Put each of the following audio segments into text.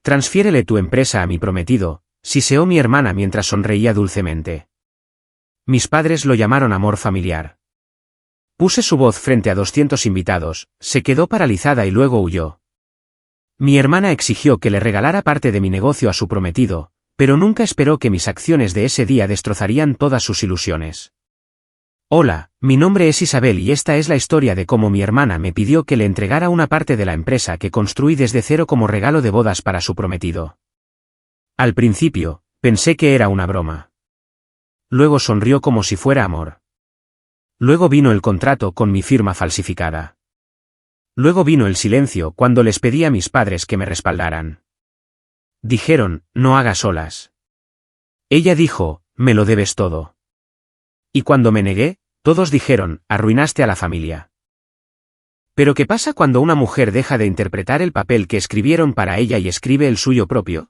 Transfiérele tu empresa a mi prometido, siseó mi hermana mientras sonreía dulcemente. Mis padres lo llamaron amor familiar. Puse su voz frente a 200 invitados, se quedó paralizada y luego huyó. Mi hermana exigió que le regalara parte de mi negocio a su prometido, pero nunca esperó que mis acciones de ese día destrozarían todas sus ilusiones. Hola, mi nombre es Isabel y esta es la historia de cómo mi hermana me pidió que le entregara una parte de la empresa que construí desde cero como regalo de bodas para su prometido. Al principio, pensé que era una broma. Luego sonrió como si fuera amor. Luego vino el contrato con mi firma falsificada. Luego vino el silencio cuando les pedí a mis padres que me respaldaran. Dijeron, no hagas olas. Ella dijo, me lo debes todo. Y cuando me negué, todos dijeron, arruinaste a la familia. ¿Pero qué pasa cuando una mujer deja de interpretar el papel que escribieron para ella y escribe el suyo propio?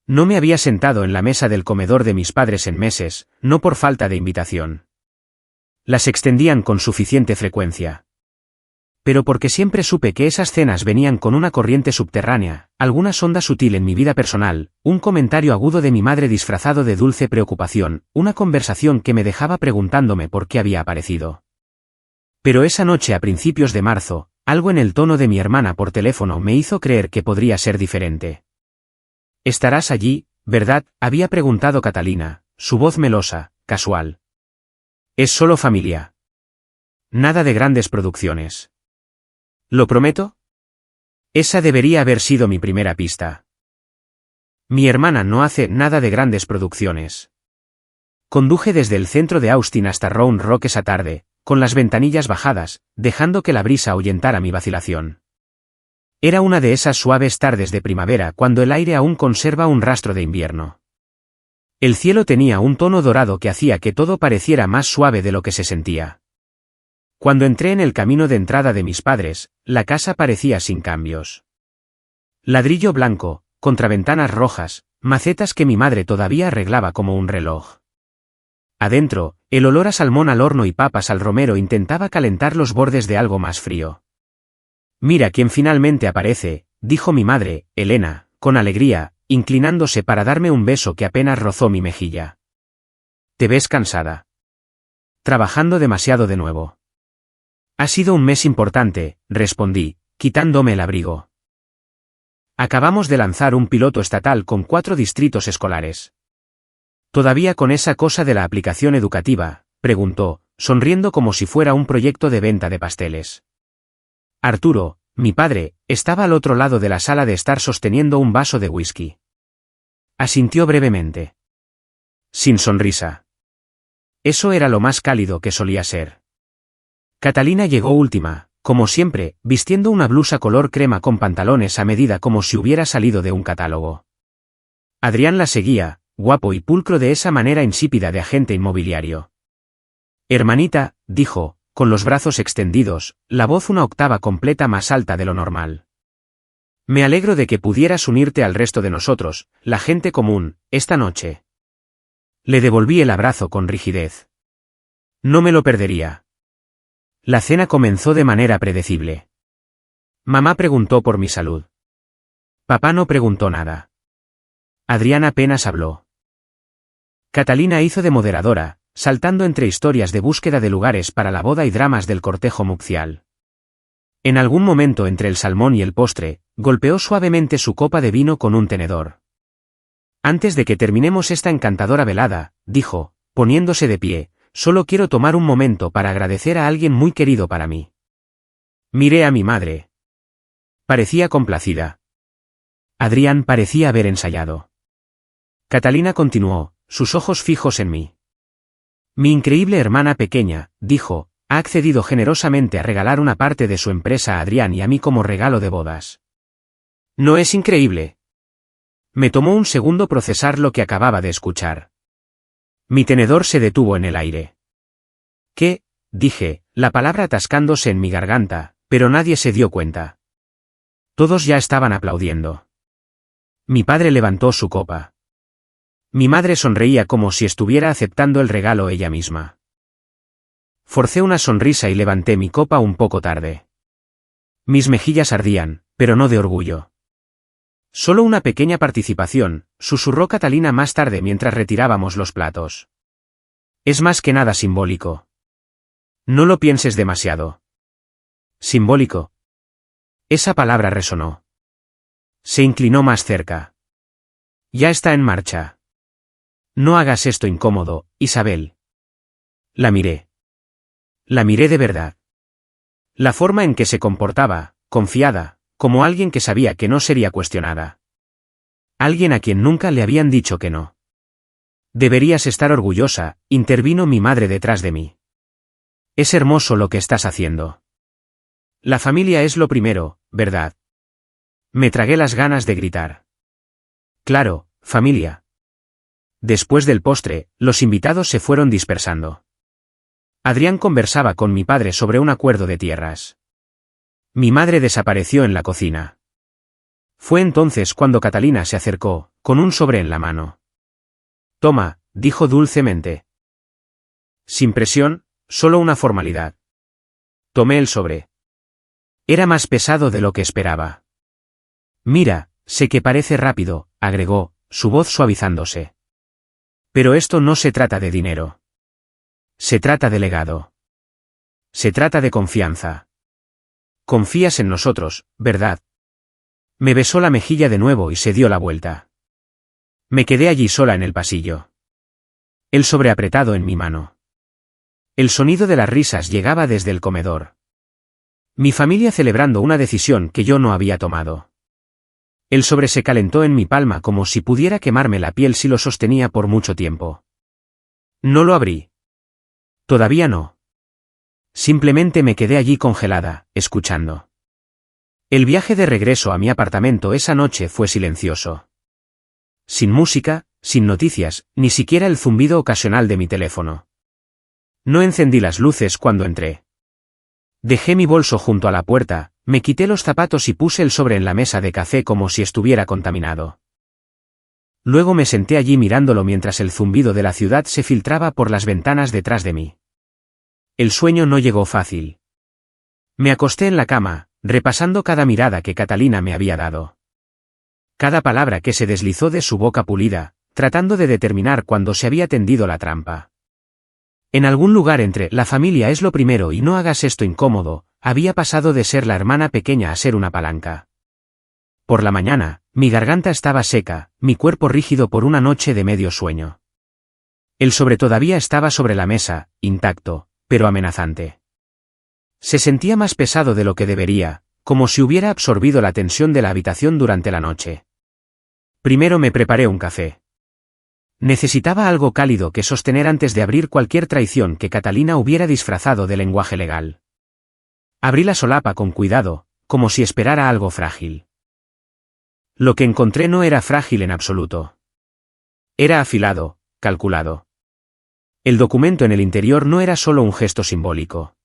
No me había sentado en la mesa del comedor de mis padres en meses, no por falta de invitación. Las extendían con suficiente frecuencia. Pero porque siempre supe que esas cenas venían con una corriente subterránea, alguna sonda sutil en mi vida personal, un comentario agudo de mi madre disfrazado de dulce preocupación, una conversación que me dejaba preguntándome por qué había aparecido. Pero esa noche a principios de marzo, algo en el tono de mi hermana por teléfono me hizo creer que podría ser diferente. ¿Estarás allí, verdad?, había preguntado Catalina, su voz melosa, casual. Es solo familia. Nada de grandes producciones. ¿Lo prometo? Esa debería haber sido mi primera pista. Mi hermana no hace nada de grandes producciones. Conduje desde el centro de Austin hasta Round Rock esa tarde, con las ventanillas bajadas, dejando que la brisa ahuyentara mi vacilación. Era una de esas suaves tardes de primavera cuando el aire aún conserva un rastro de invierno. El cielo tenía un tono dorado que hacía que todo pareciera más suave de lo que se sentía. Cuando entré en el camino de entrada de mis padres, la casa parecía sin cambios. Ladrillo blanco, contraventanas rojas, macetas que mi madre todavía arreglaba como un reloj. Adentro, el olor a salmón al horno y papas al romero intentaba calentar los bordes de algo más frío. Mira quién finalmente aparece, dijo mi madre, Elena, con alegría, inclinándose para darme un beso que apenas rozó mi mejilla. ¿Te ves cansada? Trabajando demasiado de nuevo. Ha sido un mes importante, respondí, quitándome el abrigo. Acabamos de lanzar un piloto estatal con 4 distritos escolares. ¿Todavía con esa cosa de la aplicación educativa?, preguntó, sonriendo como si fuera un proyecto de venta de pasteles. Arturo, mi padre, estaba al otro lado de la sala de estar sosteniendo un vaso de whisky. Asintió brevemente. Sin sonrisa. Eso era lo más cálido que solía ser. Catalina llegó última, como siempre, vistiendo una blusa color crema con pantalones a medida como si hubiera salido de un catálogo. Adrián la seguía, guapo y pulcro de esa manera insípida de agente inmobiliario. Hermanita, dijo, con los brazos extendidos, la voz una octava completa más alta de lo normal. Me alegro de que pudieras unirte al resto de nosotros, la gente común, esta noche. Le devolví el abrazo con rigidez. No me lo perdería. La cena comenzó de manera predecible. Mamá preguntó por mi salud. Papá no preguntó nada. Adrián apenas habló. Catalina hizo de moderadora, saltando entre historias de búsqueda de lugares para la boda y dramas del cortejo nupcial. En algún momento entre el salmón y el postre, golpeó suavemente su copa de vino con un tenedor. Antes de que terminemos esta encantadora velada, dijo, poniéndose de pie, solo quiero tomar un momento para agradecer a alguien muy querido para mí. Miré a mi madre. Parecía complacida. Adrián parecía haber ensayado. Catalina continuó, sus ojos fijos en mí. Mi increíble hermana pequeña, dijo, ha accedido generosamente a regalar una parte de su empresa a Adrián y a mí como regalo de bodas. ¿No es increíble? Me tomó un segundo procesar lo que acababa de escuchar. Mi tenedor se detuvo en el aire. ¿Qué? Dije, la palabra atascándose en mi garganta, pero nadie se dio cuenta. Todos ya estaban aplaudiendo. Mi padre levantó su copa. Mi madre sonreía como si estuviera aceptando el regalo ella misma. Forcé una sonrisa y levanté mi copa un poco tarde. Mis mejillas ardían, pero no de orgullo. Solo una pequeña participación, susurró Catalina más tarde mientras retirábamos los platos. Es más que nada simbólico. No lo pienses demasiado. ¿Simbólico? Esa palabra resonó. Se inclinó más cerca. Ya está en marcha. No hagas esto incómodo, Isabel. La miré. La miré de verdad. La forma en que se comportaba, confiada, como alguien que sabía que no sería cuestionada. Alguien a quien nunca le habían dicho que no. Deberías estar orgullosa, intervino mi madre detrás de mí. Es hermoso lo que estás haciendo. La familia es lo primero, ¿verdad? Me tragué las ganas de gritar. Claro, familia. Después del postre, los invitados se fueron dispersando. Adrián conversaba con mi padre sobre un acuerdo de tierras. Mi madre desapareció en la cocina. Fue entonces cuando Catalina se acercó, con un sobre en la mano. Toma, dijo dulcemente. Sin presión, solo una formalidad. Tomé el sobre. Era más pesado de lo que esperaba. Mira, sé que parece rápido, agregó, su voz suavizándose. Pero esto no se trata de dinero. Se trata de legado. Se trata de confianza. Confías en nosotros, ¿verdad? Me besó la mejilla de nuevo y se dio la vuelta. Me quedé allí sola en el pasillo. El sobre apretado en mi mano. El sonido de las risas llegaba desde el comedor. Mi familia celebrando una decisión que yo no había tomado. El sobre se calentó en mi palma como si pudiera quemarme la piel si lo sostenía por mucho tiempo. No lo abrí. Todavía no. Simplemente me quedé allí congelada, escuchando. El viaje de regreso a mi apartamento esa noche fue silencioso. Sin música, sin noticias, ni siquiera el zumbido ocasional de mi teléfono. No encendí las luces cuando entré. Dejé mi bolso junto a la puerta, me quité los zapatos y puse el sobre en la mesa de café como si estuviera contaminado. Luego me senté allí mirándolo mientras el zumbido de la ciudad se filtraba por las ventanas detrás de mí. El sueño no llegó fácil. Me acosté en la cama, repasando cada mirada que Catalina me había dado. Cada palabra que se deslizó de su boca pulida, tratando de determinar cuándo se había tendido la trampa. En algún lugar entre la familia es lo primero y no hagas esto incómodo, había pasado de ser la hermana pequeña a ser una palanca. Por la mañana, mi garganta estaba seca, mi cuerpo rígido por una noche de medio sueño. El sobre todavía estaba sobre la mesa, intacto, pero amenazante. Se sentía más pesado de lo que debería, como si hubiera absorbido la tensión de la habitación durante la noche. Primero me preparé un café. Necesitaba algo cálido que sostener antes de abrir cualquier traición que Catalina hubiera disfrazado de lenguaje legal. Abrí la solapa con cuidado, como si esperara algo frágil. Lo que encontré no era frágil en absoluto. Era afilado, calculado. El documento en el interior no era solo un gesto simbólico.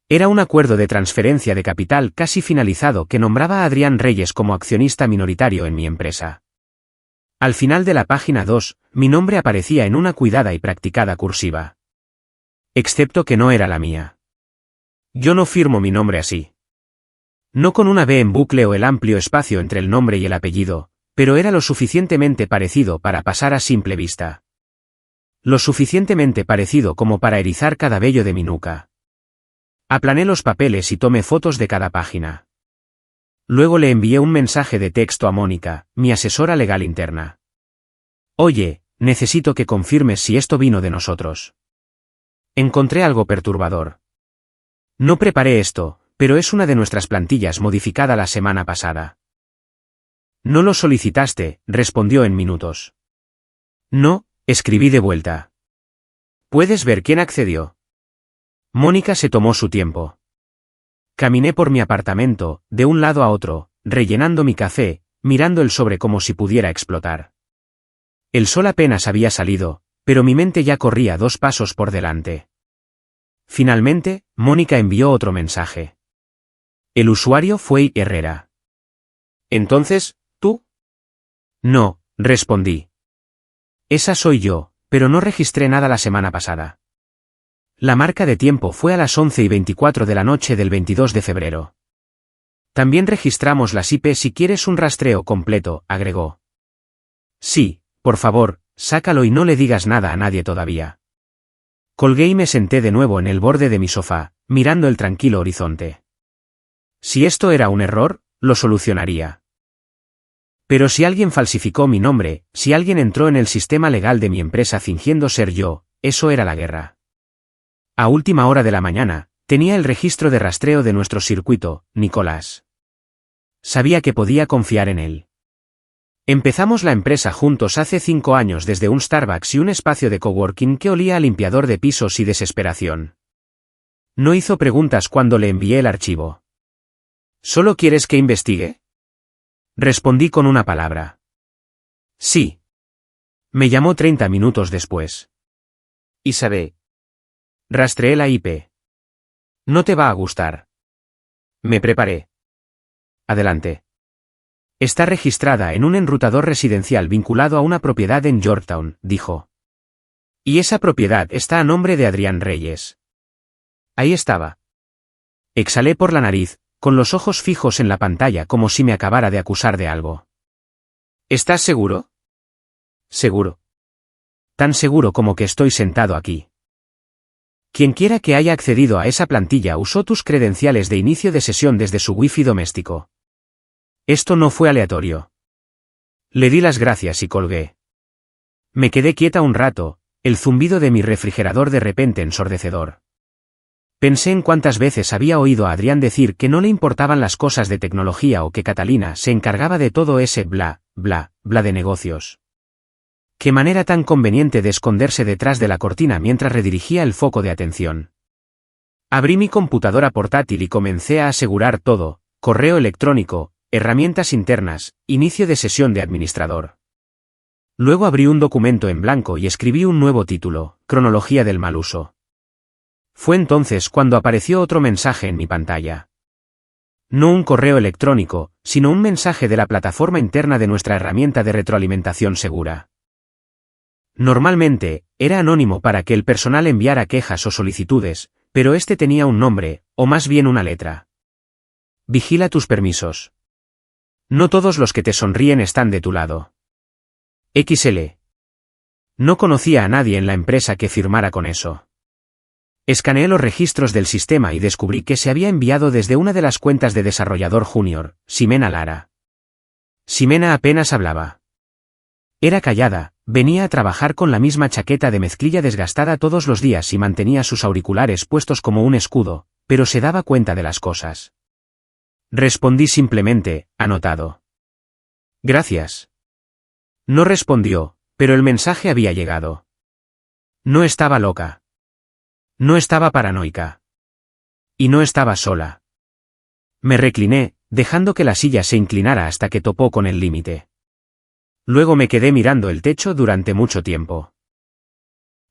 Era un acuerdo de transferencia de capital casi finalizado que nombraba a Adrián Reyes como accionista minoritario en mi empresa. Al final de la página 2, mi nombre aparecía en una cuidada y practicada cursiva. Excepto que no era la mía. Yo no firmo mi nombre así. No con una B en bucle o el amplio espacio entre el nombre y el apellido, pero era lo suficientemente parecido para pasar a simple vista. Lo suficientemente parecido como para erizar cada vello de mi nuca. Aplané los papeles y tomé fotos de cada página. Luego le envié un mensaje de texto a Mónica, mi asesora legal interna. Oye, necesito que confirmes si esto vino de nosotros. Encontré algo perturbador. No preparé esto, pero es una de nuestras plantillas modificada la semana pasada. No lo solicitaste, respondió en minutos. No, escribí de vuelta. ¿Puedes ver quién accedió? Mónica se tomó su tiempo. Caminé por mi apartamento, de un lado a otro, rellenando mi café, mirando el sobre como si pudiera explotar. El sol apenas había salido, pero mi mente ya corría 2 pasos por delante. Finalmente, Mónica envió otro mensaje. El usuario fue I. Herrera. ¿Entonces, tú? No, respondí. Esa soy yo, pero no registré nada la semana pasada. La marca de tiempo fue a las 11:24 de la noche del 22 de febrero. También registramos las IP si quieres un rastreo completo, agregó. Sí, por favor, sácalo y no le digas nada a nadie todavía. Colgué y me senté de nuevo en el borde de mi sofá, mirando el tranquilo horizonte. Si esto era un error, lo solucionaría. Pero si alguien falsificó mi nombre, si alguien entró en el sistema legal de mi empresa fingiendo ser yo, eso era la guerra. A última hora de la mañana, tenía el registro de rastreo de nuestro circuito, Nicolás. Sabía que podía confiar en él. Empezamos la empresa juntos hace 5 años desde un Starbucks y un espacio de coworking que olía a limpiador de pisos y desesperación. No hizo preguntas cuando le envié el archivo. ¿Solo quieres que investigue? Respondí con una palabra. Sí. Me llamó 30 minutos después. Isabel. Rastreé la IP. No te va a gustar. Me preparé. Adelante. Está registrada en un enrutador residencial vinculado a una propiedad en Yorktown, dijo. Y esa propiedad está a nombre de Adrián Reyes. Ahí estaba. Exhalé por la nariz, con los ojos fijos en la pantalla como si me acabara de acusar de algo. ¿Estás seguro? Seguro. Tan seguro como que estoy sentado aquí. Quienquiera que haya accedido a esa plantilla usó tus credenciales de inicio de sesión desde su wifi doméstico. Esto no fue aleatorio. Le di las gracias y colgué. Me quedé quieta un rato, el zumbido de mi refrigerador de repente ensordecedor. Pensé en cuántas veces había oído a Adrián decir que no le importaban las cosas de tecnología o que Catalina se encargaba de todo ese bla, bla, bla de negocios. Qué manera tan conveniente de esconderse detrás de la cortina mientras redirigía el foco de atención. Abrí mi computadora portátil y comencé a asegurar todo: correo electrónico, herramientas internas, inicio de sesión de administrador. Luego abrí un documento en blanco y escribí un nuevo título: cronología del mal uso. Fue entonces cuando apareció otro mensaje en mi pantalla. No un correo electrónico, sino un mensaje de la plataforma interna de nuestra herramienta de retroalimentación segura. Normalmente, era anónimo para que el personal enviara quejas o solicitudes, pero este tenía un nombre, o más bien una letra. Vigila tus permisos. No todos los que te sonríen están de tu lado. XL. No conocía a nadie en la empresa que firmara con eso. Escaneé los registros del sistema y descubrí que se había enviado desde una de las cuentas de desarrollador junior, Ximena Lara. Ximena apenas hablaba. Era callada, venía a trabajar con la misma chaqueta de mezclilla desgastada todos los días y mantenía sus auriculares puestos como un escudo, pero se daba cuenta de las cosas. Respondí simplemente: anotado. Gracias. No respondió, pero el mensaje había llegado. No estaba loca. No estaba paranoica. Y no estaba sola. Me recliné, dejando que la silla se inclinara hasta que topó con el límite. Luego me quedé mirando el techo durante mucho tiempo.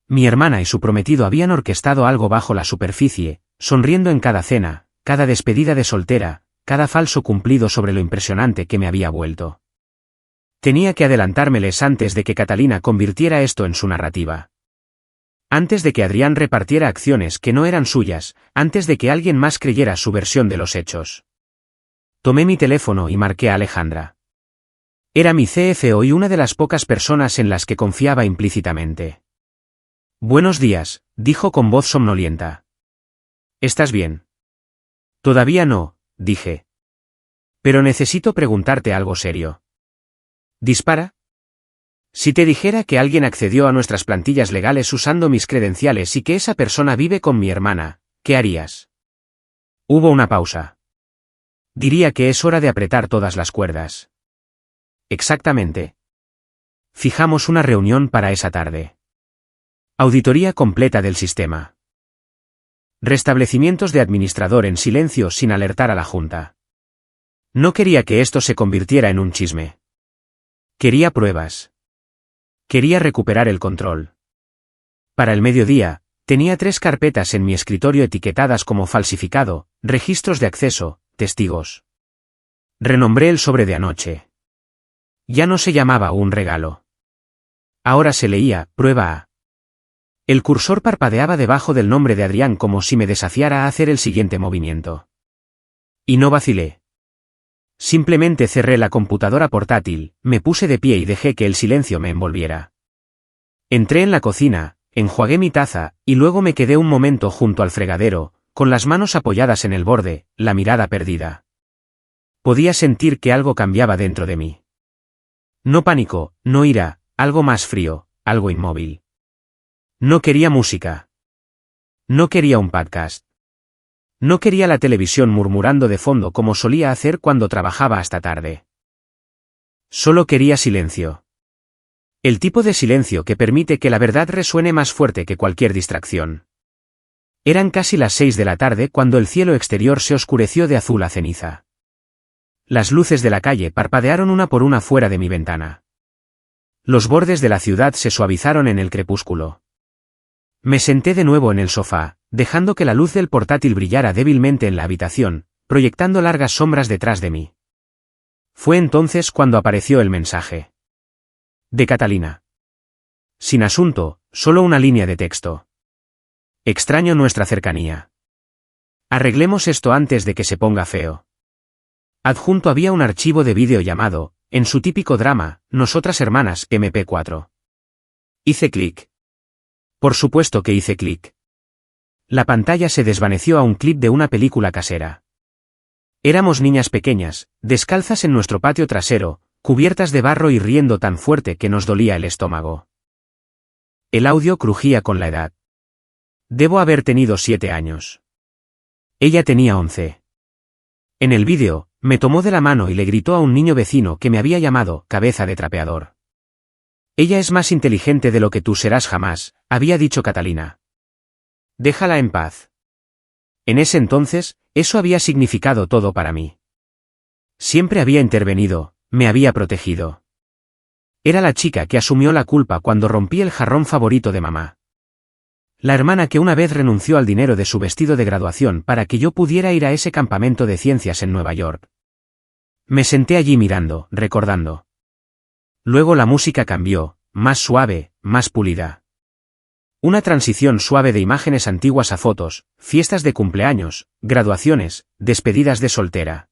Mi hermana y su prometido habían orquestado algo bajo la superficie, sonriendo en cada cena, cada despedida de soltera, cada falso cumplido sobre lo impresionante que me había vuelto. Tenía que adelantármeles antes de que Catalina convirtiera esto en su narrativa. Antes de que Adrián repartiera acciones que no eran suyas, antes de que alguien más creyera su versión de los hechos. Tomé mi teléfono y marqué a Alejandra. Era mi CFO y una de las pocas personas en las que confiaba implícitamente. Buenos días, dijo con voz somnolienta. ¿Estás bien? Todavía no, dije. Pero necesito preguntarte algo serio. ¿Dispara? Si te dijera que alguien accedió a nuestras plantillas legales usando mis credenciales y que esa persona vive con mi hermana, ¿qué harías? Hubo una pausa. Diría que es hora de apretar todas las cuerdas. Exactamente. Fijamos una reunión para esa tarde. Auditoría completa del sistema. Restablecimientos de administrador en silencio sin alertar a la junta. No quería que esto se convirtiera en un chisme. Quería pruebas. Quería recuperar el control. Para el mediodía, tenía 3 carpetas en mi escritorio etiquetadas como falsificado, registros de acceso, testigos. Renombré el sobre de anoche. Ya no se llamaba un regalo. Ahora se leía: prueba A. El cursor parpadeaba debajo del nombre de Adrián como si me desafiara a hacer el siguiente movimiento. Y no vacilé. Simplemente cerré la computadora portátil, me puse de pie y dejé que el silencio me envolviera. Entré en la cocina, enjuagué mi taza, y luego me quedé un momento junto al fregadero, con las manos apoyadas en el borde, la mirada perdida. Podía sentir que algo cambiaba dentro de mí. No pánico, no ira, algo más frío, algo inmóvil. No quería música. No quería un podcast. No quería la televisión murmurando de fondo como solía hacer cuando trabajaba hasta tarde. Solo quería silencio. El tipo de silencio que permite que la verdad resuene más fuerte que cualquier distracción. Eran casi las 6 de la tarde cuando el cielo exterior se oscureció de azul a ceniza. Las luces de la calle parpadearon una por una fuera de mi ventana. Los bordes de la ciudad se suavizaron en el crepúsculo. Me senté de nuevo en el sofá, dejando que la luz del portátil brillara débilmente en la habitación, proyectando largas sombras detrás de mí. Fue entonces cuando apareció el mensaje. De Catalina. Sin asunto, solo una línea de texto. Extraño nuestra cercanía. Arreglemos esto antes de que se ponga feo. Adjunto había un archivo de vídeo llamado, en su típico drama, Nosotras Hermanas, MP4. Hice clic. Por supuesto que hice clic. La pantalla se desvaneció a un clip de una película casera. Éramos niñas pequeñas, descalzas en nuestro patio trasero, cubiertas de barro y riendo tan fuerte que nos dolía el estómago. El audio crujía con la edad. Debo haber tenido 7 años. Ella tenía 11. En el vídeo, me tomó de la mano y le gritó a un niño vecino que me había llamado cabeza de trapeador. Ella es más inteligente de lo que tú serás jamás, había dicho Catalina. Déjala en paz. En ese entonces, eso había significado todo para mí. Siempre había intervenido, me había protegido. Era la chica que asumió la culpa cuando rompí el jarrón favorito de mamá. La hermana que una vez renunció al dinero de su vestido de graduación para que yo pudiera ir a ese campamento de ciencias en Nueva York. Me senté allí mirando, recordando. Luego la música cambió, más suave, más pulida. Una transición suave de imágenes antiguas a fotos, fiestas de cumpleaños, graduaciones, despedidas de soltera.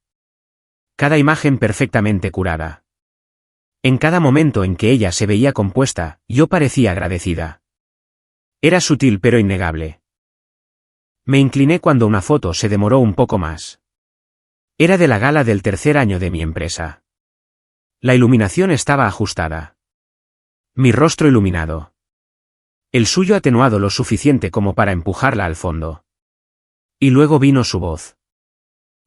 Cada imagen perfectamente curada. En cada momento en que ella se veía compuesta, yo parecía agradecida. Era sutil pero innegable. Me incliné cuando una foto se demoró un poco más. Era de la gala del tercer año de mi empresa. La iluminación estaba ajustada. Mi rostro iluminado. El suyo atenuado lo suficiente como para empujarla al fondo. Y luego vino su voz.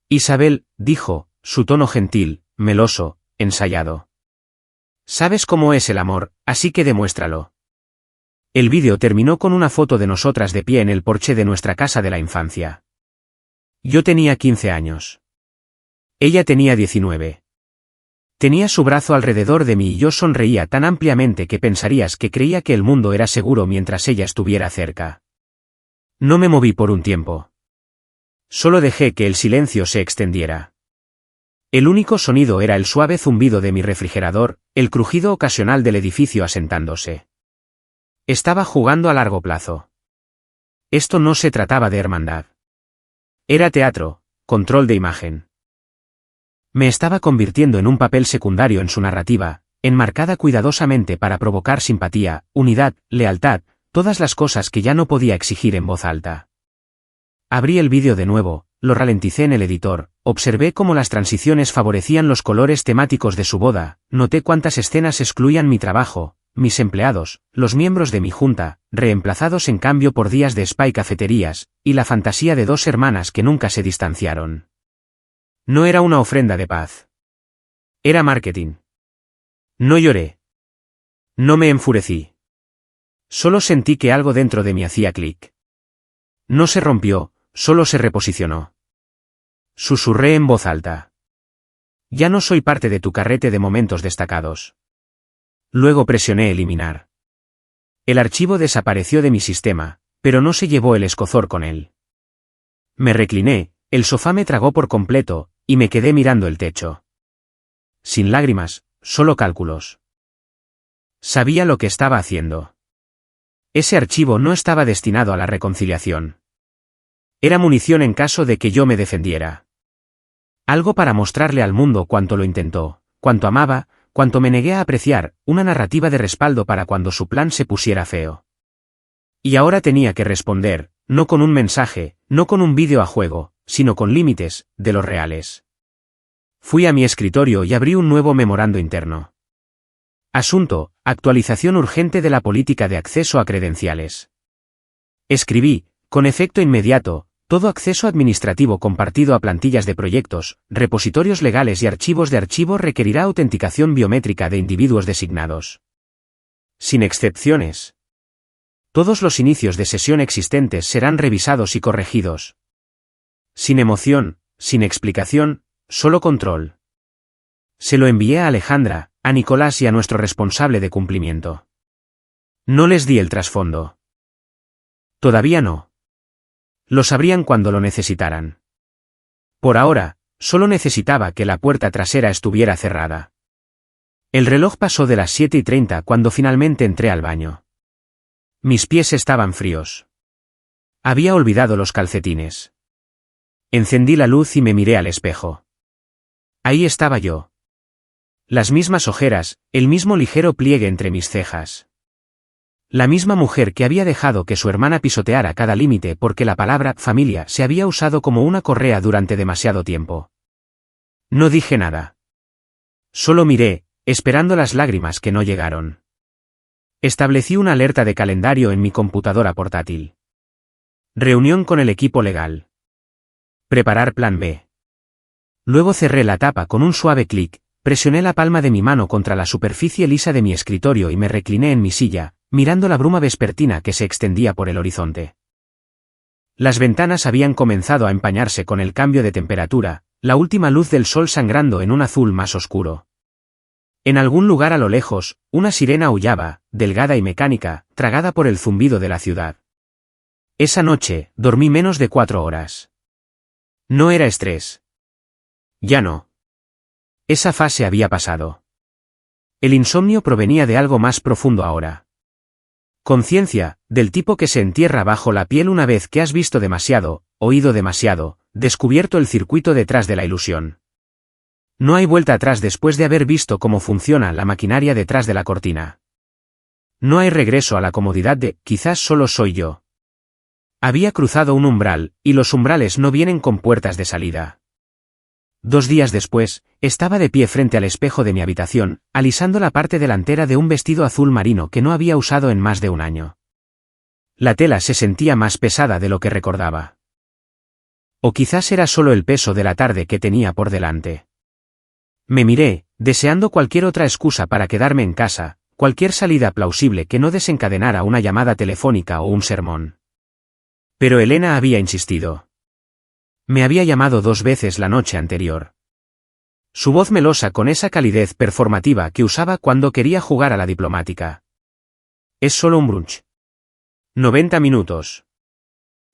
Isabel, dijo, su tono gentil, meloso, ensayado. Sabes cómo es el amor, así que demuéstralo. El vídeo terminó con una foto de nosotras de pie en el porche de nuestra casa de la infancia. Yo tenía 15 años. Ella tenía 19. Tenía su brazo alrededor de mí y yo sonreía tan ampliamente que pensarías que creía que el mundo era seguro mientras ella estuviera cerca. No me moví por un tiempo. Solo dejé que el silencio se extendiera. El único sonido era el suave zumbido de mi refrigerador, el crujido ocasional del edificio asentándose. Estaba jugando a largo plazo. Esto no se trataba de hermandad. Era teatro, control de imagen. Me estaba convirtiendo en un papel secundario en su narrativa, enmarcada cuidadosamente para provocar simpatía, unidad, lealtad, todas las cosas que ya no podía exigir en voz alta. Abrí el vídeo de nuevo, lo ralenticé en el editor, observé cómo las transiciones favorecían los colores temáticos de su boda, noté cuántas escenas excluían mi trabajo, mis empleados, los miembros de mi junta, reemplazados en cambio por días de spa y cafeterías, y la fantasía de 2 hermanas que nunca se distanciaron. No era una ofrenda de paz. Era marketing. No lloré. No me enfurecí. Solo sentí que algo dentro de mí hacía clic. No se rompió, solo se reposicionó. Susurré en voz alta. Ya no soy parte de tu carrete de momentos destacados. Luego presioné eliminar. El archivo desapareció de mi sistema, pero no se llevó el escozor con él. Me recliné, el sofá me tragó por completo, y me quedé mirando el techo. Sin lágrimas, solo cálculos. Sabía lo que estaba haciendo. Ese archivo no estaba destinado a la reconciliación. Era munición en caso de que yo me defendiera. Algo para mostrarle al mundo cuánto lo intentó, cuánto amaba, cuánto me negué a apreciar, una narrativa de respaldo para cuando su plan se pusiera feo. Y ahora tenía que responder, no con un mensaje, no con un vídeo a juego, sino con límites, de los reales. Fui a mi escritorio y abrí un nuevo memorando interno. Asunto: actualización urgente de la política de acceso a credenciales. Escribí, con efecto inmediato, todo acceso administrativo compartido a plantillas de proyectos, repositorios legales y archivos de archivo requerirá autenticación biométrica de individuos designados. Sin excepciones. Todos los inicios de sesión existentes serán revisados y corregidos. Sin emoción, sin explicación, solo control. Se lo envié a Alejandra, a Nicolás y a nuestro responsable de cumplimiento. No les di el trasfondo. Todavía no. Lo sabrían cuando lo necesitaran. Por ahora, solo necesitaba que la puerta trasera estuviera cerrada. El reloj pasó de las 7:30 cuando finalmente entré al baño. Mis pies estaban fríos. Había olvidado los calcetines. Encendí la luz y me miré al espejo. Ahí estaba yo. Las mismas ojeras, el mismo ligero pliegue entre mis cejas. La misma mujer que había dejado que su hermana pisoteara cada límite porque la palabra familia se había usado como una correa durante demasiado tiempo. No dije nada. Solo miré, esperando las lágrimas que no llegaron. Establecí una alerta de calendario en mi computadora portátil. Reunión con el equipo legal. Preparar plan B. Luego cerré la tapa con un suave clic, presioné la palma de mi mano contra la superficie lisa de mi escritorio y me recliné en mi silla, mirando la bruma vespertina que se extendía por el horizonte. Las ventanas habían comenzado a empañarse con el cambio de temperatura, la última luz del sol sangrando en un azul más oscuro. En algún lugar a lo lejos, una sirena aullaba, delgada y mecánica, tragada por el zumbido de la ciudad. Esa noche, dormí menos de 4 horas. No era estrés. Ya no. Esa fase había pasado. El insomnio provenía de algo más profundo ahora. Conciencia, del tipo que se entierra bajo la piel una vez que has visto demasiado, oído demasiado, descubierto el circuito detrás de la ilusión. No hay vuelta atrás después de haber visto cómo funciona la maquinaria detrás de la cortina. No hay regreso a la comodidad de, quizás solo soy yo. Había cruzado un umbral, y los umbrales no vienen con puertas de salida. 2 días después, estaba de pie frente al espejo de mi habitación, alisando la parte delantera de un vestido azul marino que no había usado en más de un año. La tela se sentía más pesada de lo que recordaba. O quizás era solo el peso de la tarde que tenía por delante. Me miré, deseando cualquier otra excusa para quedarme en casa, cualquier salida plausible que no desencadenara una llamada telefónica o un sermón. Pero Elena había insistido. Me había llamado 2 veces la noche anterior. Su voz melosa con esa calidez performativa que usaba cuando quería jugar a la diplomática. Es solo un brunch. 90 minutos.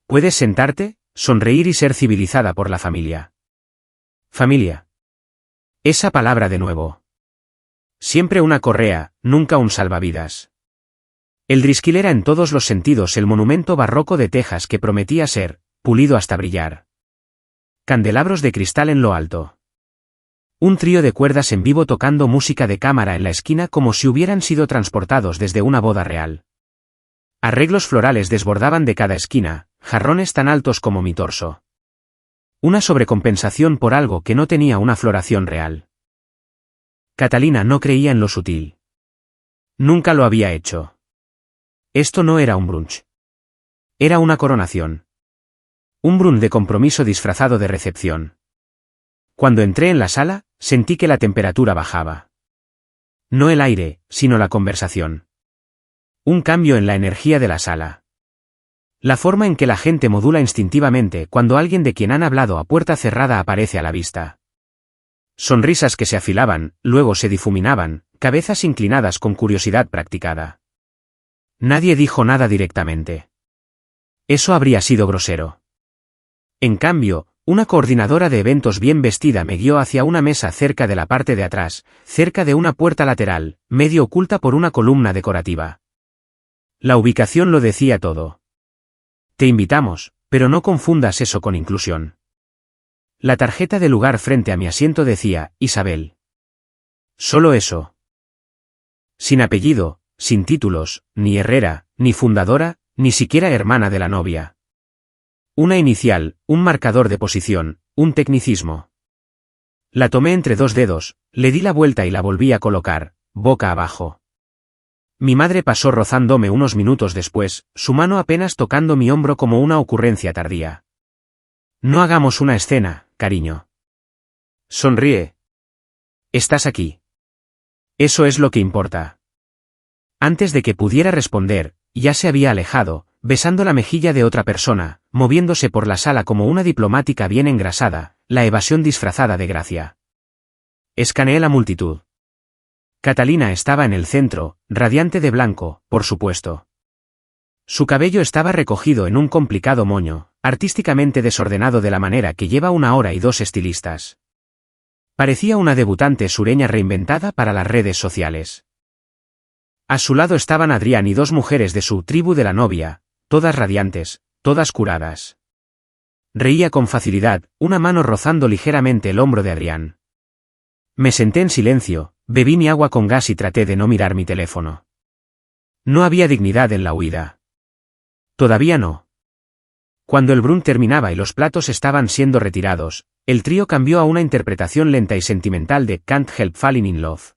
¿Puedes sentarte, sonreír y ser civilizada por la familia? Familia. Esa palabra de nuevo. Siempre una correa, nunca un salvavidas. El Driskill era en todos los sentidos el monumento barroco de Texas que prometía ser, pulido hasta brillar. Candelabros de cristal en lo alto. Un trío de cuerdas en vivo tocando música de cámara en la esquina como si hubieran sido transportados desde una boda real. Arreglos florales desbordaban de cada esquina, jarrones tan altos como mi torso. Una sobrecompensación por algo que no tenía una floración real. Catalina no creía en lo sutil. Nunca lo había hecho. Esto no era un brunch. Era una coronación. Un brunch de compromiso disfrazado de recepción. Cuando entré en la sala, sentí que la temperatura bajaba. No el aire, sino la conversación. Un cambio en la energía de la sala. La forma en que la gente modula instintivamente cuando alguien de quien han hablado a puerta cerrada aparece a la vista. Sonrisas que se afilaban, luego se difuminaban, cabezas inclinadas con curiosidad practicada. Nadie dijo nada directamente. Eso habría sido grosero. En cambio, una coordinadora de eventos bien vestida me guió hacia una mesa cerca de la parte de atrás, cerca de una puerta lateral, medio oculta por una columna decorativa. La ubicación lo decía todo. Te invitamos, pero no confundas eso con inclusión. La tarjeta de lugar frente a mi asiento decía, Isabel. Solo eso. Sin apellido, sin títulos, ni Herrera, ni fundadora, ni siquiera hermana de la novia. Una inicial, un marcador de posición, un tecnicismo. La tomé entre dos dedos, le di la vuelta y la volví a colocar, boca abajo. Mi madre pasó rozándome unos minutos después, su mano apenas tocando mi hombro como una ocurrencia tardía. No hagamos una escena, cariño. Sonríe. Estás aquí. Eso es lo que importa. Antes de que pudiera responder, ya se había alejado, besando la mejilla de otra persona, moviéndose por la sala como una diplomática bien engrasada, la evasión disfrazada de gracia. Escaneé la multitud. Catalina estaba en el centro, radiante de blanco, por supuesto. Su cabello estaba recogido en un complicado moño, artísticamente desordenado de la manera que lleva 1 hora y 2 estilistas. Parecía una debutante sureña reinventada para las redes sociales. A su lado estaban Adrián y 2 mujeres de su tribu de la novia, todas radiantes, todas curadas. Reía con facilidad, una mano rozando ligeramente el hombro de Adrián. Me senté en silencio, bebí mi agua con gas y traté de no mirar mi teléfono. No había dignidad en la huida. Todavía no. Cuando el brunch terminaba y los platos estaban siendo retirados, el trío cambió a una interpretación lenta y sentimental de Can't Help Falling in Love.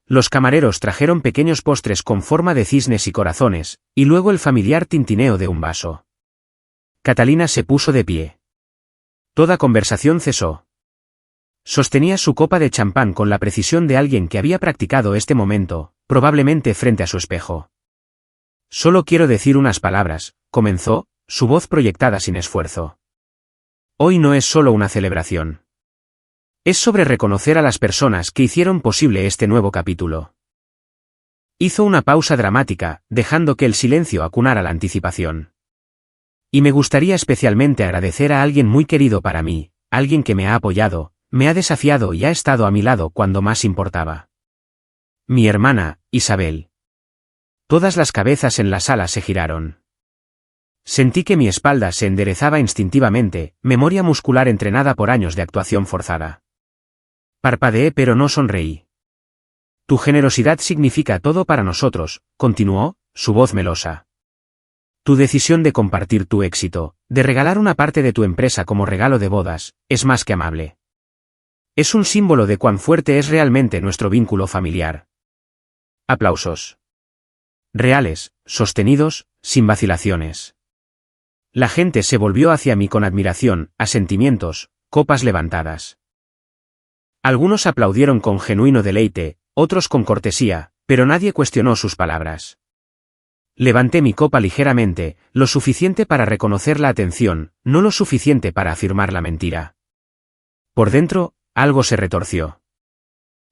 Los camareros trajeron pequeños postres con forma de cisnes y corazones, y luego el familiar tintineo de un vaso. Catalina se puso de pie. Toda conversación cesó. Sostenía su copa de champán con la precisión de alguien que había practicado este momento, probablemente frente a su espejo. Solo quiero decir unas palabras, comenzó, su voz proyectada sin esfuerzo. Hoy no es solo una celebración. Es sobre reconocer a las personas que hicieron posible este nuevo capítulo. Hizo una pausa dramática, dejando que el silencio acunara la anticipación. Y me gustaría especialmente agradecer a alguien muy querido para mí, alguien que me ha apoyado, me ha desafiado y ha estado a mi lado cuando más importaba. Mi hermana, Isabel. Todas las cabezas en la sala se giraron. Sentí que mi espalda se enderezaba instintivamente, memoria muscular entrenada por años de actuación forzada. Parpadeé pero no sonreí. Tu generosidad significa todo para nosotros, continuó, su voz melosa. Tu decisión de compartir tu éxito, de regalar una parte de tu empresa como regalo de bodas, es más que amable. Es un símbolo de cuán fuerte es realmente nuestro vínculo familiar. Aplausos. Reales, sostenidos, sin vacilaciones. La gente se volvió hacia mí con admiración, asentimientos, copas levantadas. Algunos aplaudieron con genuino deleite, otros con cortesía, pero nadie cuestionó sus palabras. Levanté mi copa ligeramente, lo suficiente para reconocer la atención, no lo suficiente para afirmar la mentira. Por dentro, algo se retorció.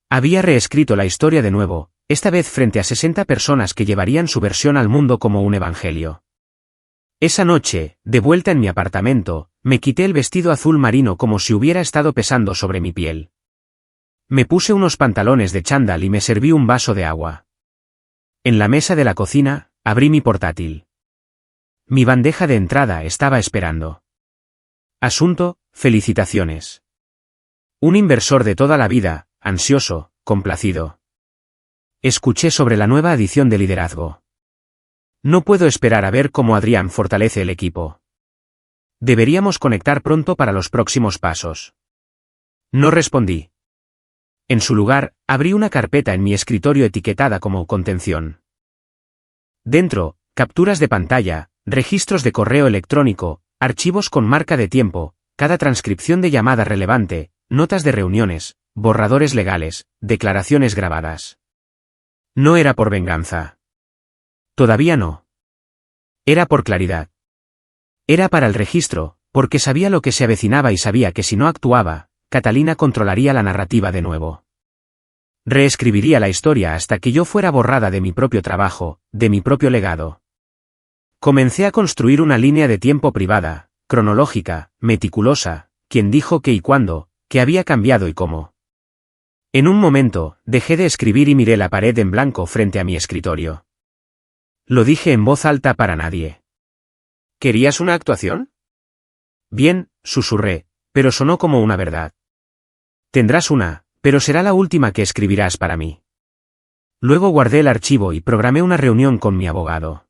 Había reescrito la historia de nuevo, esta vez frente a 60 personas que llevarían su versión al mundo como un evangelio. Esa noche, de vuelta en mi apartamento, me quité el vestido azul marino como si hubiera estado pesando sobre mi piel. Me puse unos pantalones de chándal y me serví un vaso de agua. En la mesa de la cocina, abrí mi portátil. Mi bandeja de entrada estaba esperando. Asunto, felicitaciones. Un inversor de toda la vida, ansioso, complacido. Escuché sobre la nueva edición de liderazgo. No puedo esperar a ver cómo Adrián fortalece el equipo. Deberíamos conectar pronto para los próximos pasos. No respondí. En su lugar, abrí una carpeta en mi escritorio etiquetada como contención. Dentro, capturas de pantalla, registros de correo electrónico, archivos con marca de tiempo, cada transcripción de llamada relevante, notas de reuniones, borradores legales, declaraciones grabadas. No era por venganza. Todavía no. Era por claridad. Era para el registro, porque sabía lo que se avecinaba y sabía que si no actuaba, Catalina controlaría la narrativa de nuevo. Reescribiría la historia hasta que yo fuera borrada de mi propio trabajo, de mi propio legado. Comencé a construir una línea de tiempo privada, cronológica, meticulosa, quién dijo qué y cuándo, qué había cambiado y cómo. En un momento, dejé de escribir y miré la pared en blanco frente a mi escritorio. Lo dije en voz alta para nadie. ¿Querías una actuación? Bien, susurré, pero sonó como una verdad. Tendrás una, pero será la última que escribirás para mí. Luego guardé el archivo y programé una reunión con mi abogado.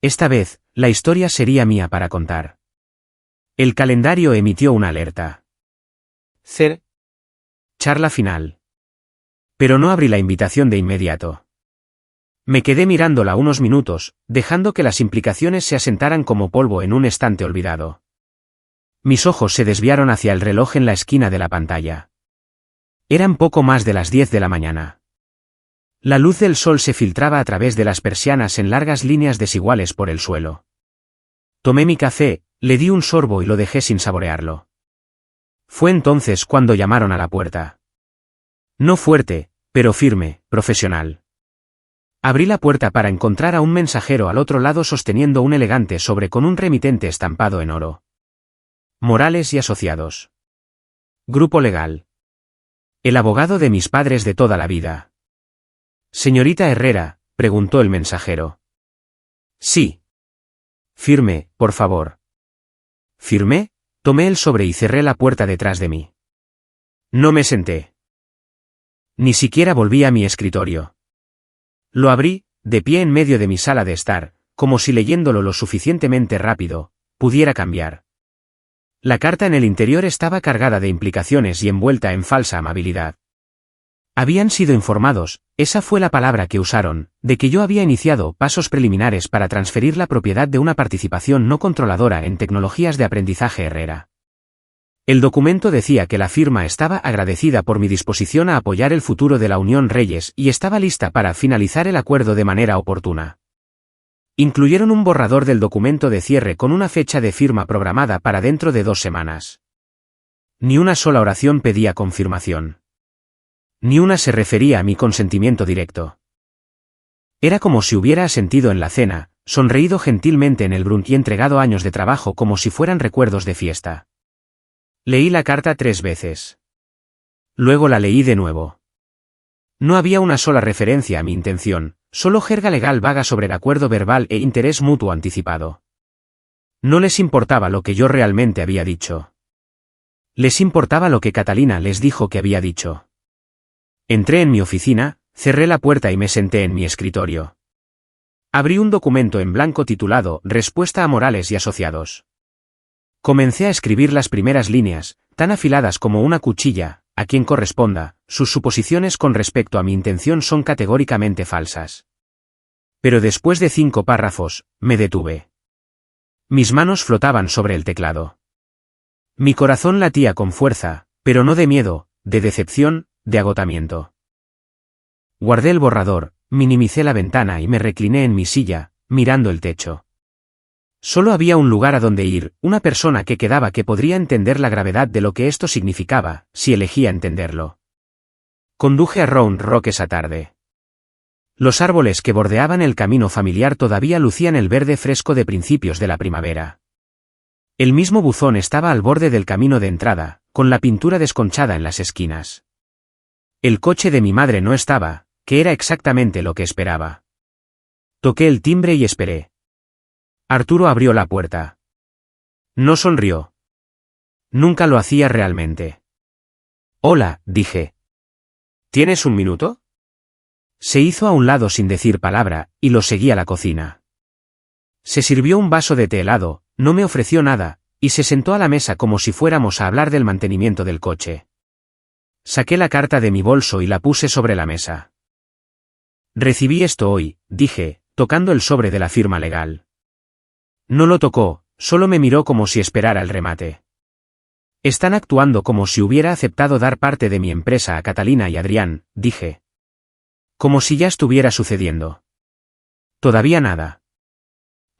Esta vez, la historia sería mía para contar. El calendario emitió una alerta. Charla final. Pero no abrí la invitación de inmediato. Me quedé mirándola unos minutos, dejando que las implicaciones se asentaran como polvo en un estante olvidado. Mis ojos se desviaron hacia el reloj en la esquina de la pantalla. Eran poco más de las 10 de la mañana. La luz del sol se filtraba a través de las persianas en largas líneas desiguales por el suelo. Tomé mi café, le di un sorbo y lo dejé sin saborearlo. Fue entonces cuando llamaron a la puerta. No fuerte, pero firme, profesional. Abrí la puerta para encontrar a un mensajero al otro lado sosteniendo un elegante sobre con un remitente estampado en oro. Morales y Asociados. Grupo legal. El abogado de mis padres de toda la vida. Señorita Herrera, preguntó el mensajero. Sí. Firme, por favor. ¿Firmé? Tomé el sobre y cerré la puerta detrás de mí. No me senté. Ni siquiera volví a mi escritorio. Lo abrí, de pie en medio de mi sala de estar, como si leyéndolo lo suficientemente rápido, pudiera cambiar. La carta en el interior estaba cargada de implicaciones y envuelta en falsa amabilidad. Habían sido informados, esa fue la palabra que usaron, de que yo había iniciado pasos preliminares para transferir la propiedad de una participación no controladora en tecnologías de aprendizaje Herrera. El documento decía que la firma estaba agradecida por mi disposición a apoyar el futuro de la Unión Reyes y estaba lista para finalizar el acuerdo de manera oportuna. Incluyeron un borrador del documento de cierre con una fecha de firma programada para dentro de 2 semanas. Ni una sola oración pedía confirmación. Ni una se refería a mi consentimiento directo. Era como si hubiera asentido en la cena, sonreído gentilmente en el brunch y entregado años de trabajo como si fueran recuerdos de fiesta. Leí la carta 3 veces. Luego la leí de nuevo. No había una sola referencia a mi intención, solo jerga legal vaga sobre el acuerdo verbal e interés mutuo anticipado. No les importaba lo que yo realmente había dicho. Les importaba lo que Catalina les dijo que había dicho. Entré en mi oficina, cerré la puerta y me senté en mi escritorio. Abrí un documento en blanco titulado Respuesta a Morales y Asociados. Comencé a escribir las primeras líneas, tan afiladas como una cuchilla, a quien corresponda, sus suposiciones con respecto a mi intención son categóricamente falsas. Pero después de 5 párrafos, me detuve. Mis manos flotaban sobre el teclado. Mi corazón latía con fuerza, pero no de miedo, de decepción, de agotamiento. Guardé el borrador, minimicé la ventana y me recliné en mi silla, mirando el techo. Solo había un lugar a donde ir, una persona que quedaba que podría entender la gravedad de lo que esto significaba, si elegía entenderlo. Conduje a Round Rock esa tarde. Los árboles que bordeaban el camino familiar todavía lucían el verde fresco de principios de la primavera. El mismo buzón estaba al borde del camino de entrada, con la pintura desconchada en las esquinas. El coche de mi madre no estaba, que era exactamente lo que esperaba. Toqué el timbre y esperé. Arturo abrió la puerta. No sonrió. Nunca lo hacía realmente. Hola, dije. ¿Tienes un minuto? Se hizo a un lado sin decir palabra, y lo seguí a la cocina. Se sirvió un vaso de té helado, no me ofreció nada, y se sentó a la mesa como si fuéramos a hablar del mantenimiento del coche. Saqué la carta de mi bolso y la puse sobre la mesa. Recibí esto hoy, dije, tocando el sobre de la firma legal. No lo tocó, solo me miró como si esperara el remate. Están actuando como si hubiera aceptado dar parte de mi empresa a Catalina y Adrián, dije. Como si ya estuviera sucediendo. Todavía nada.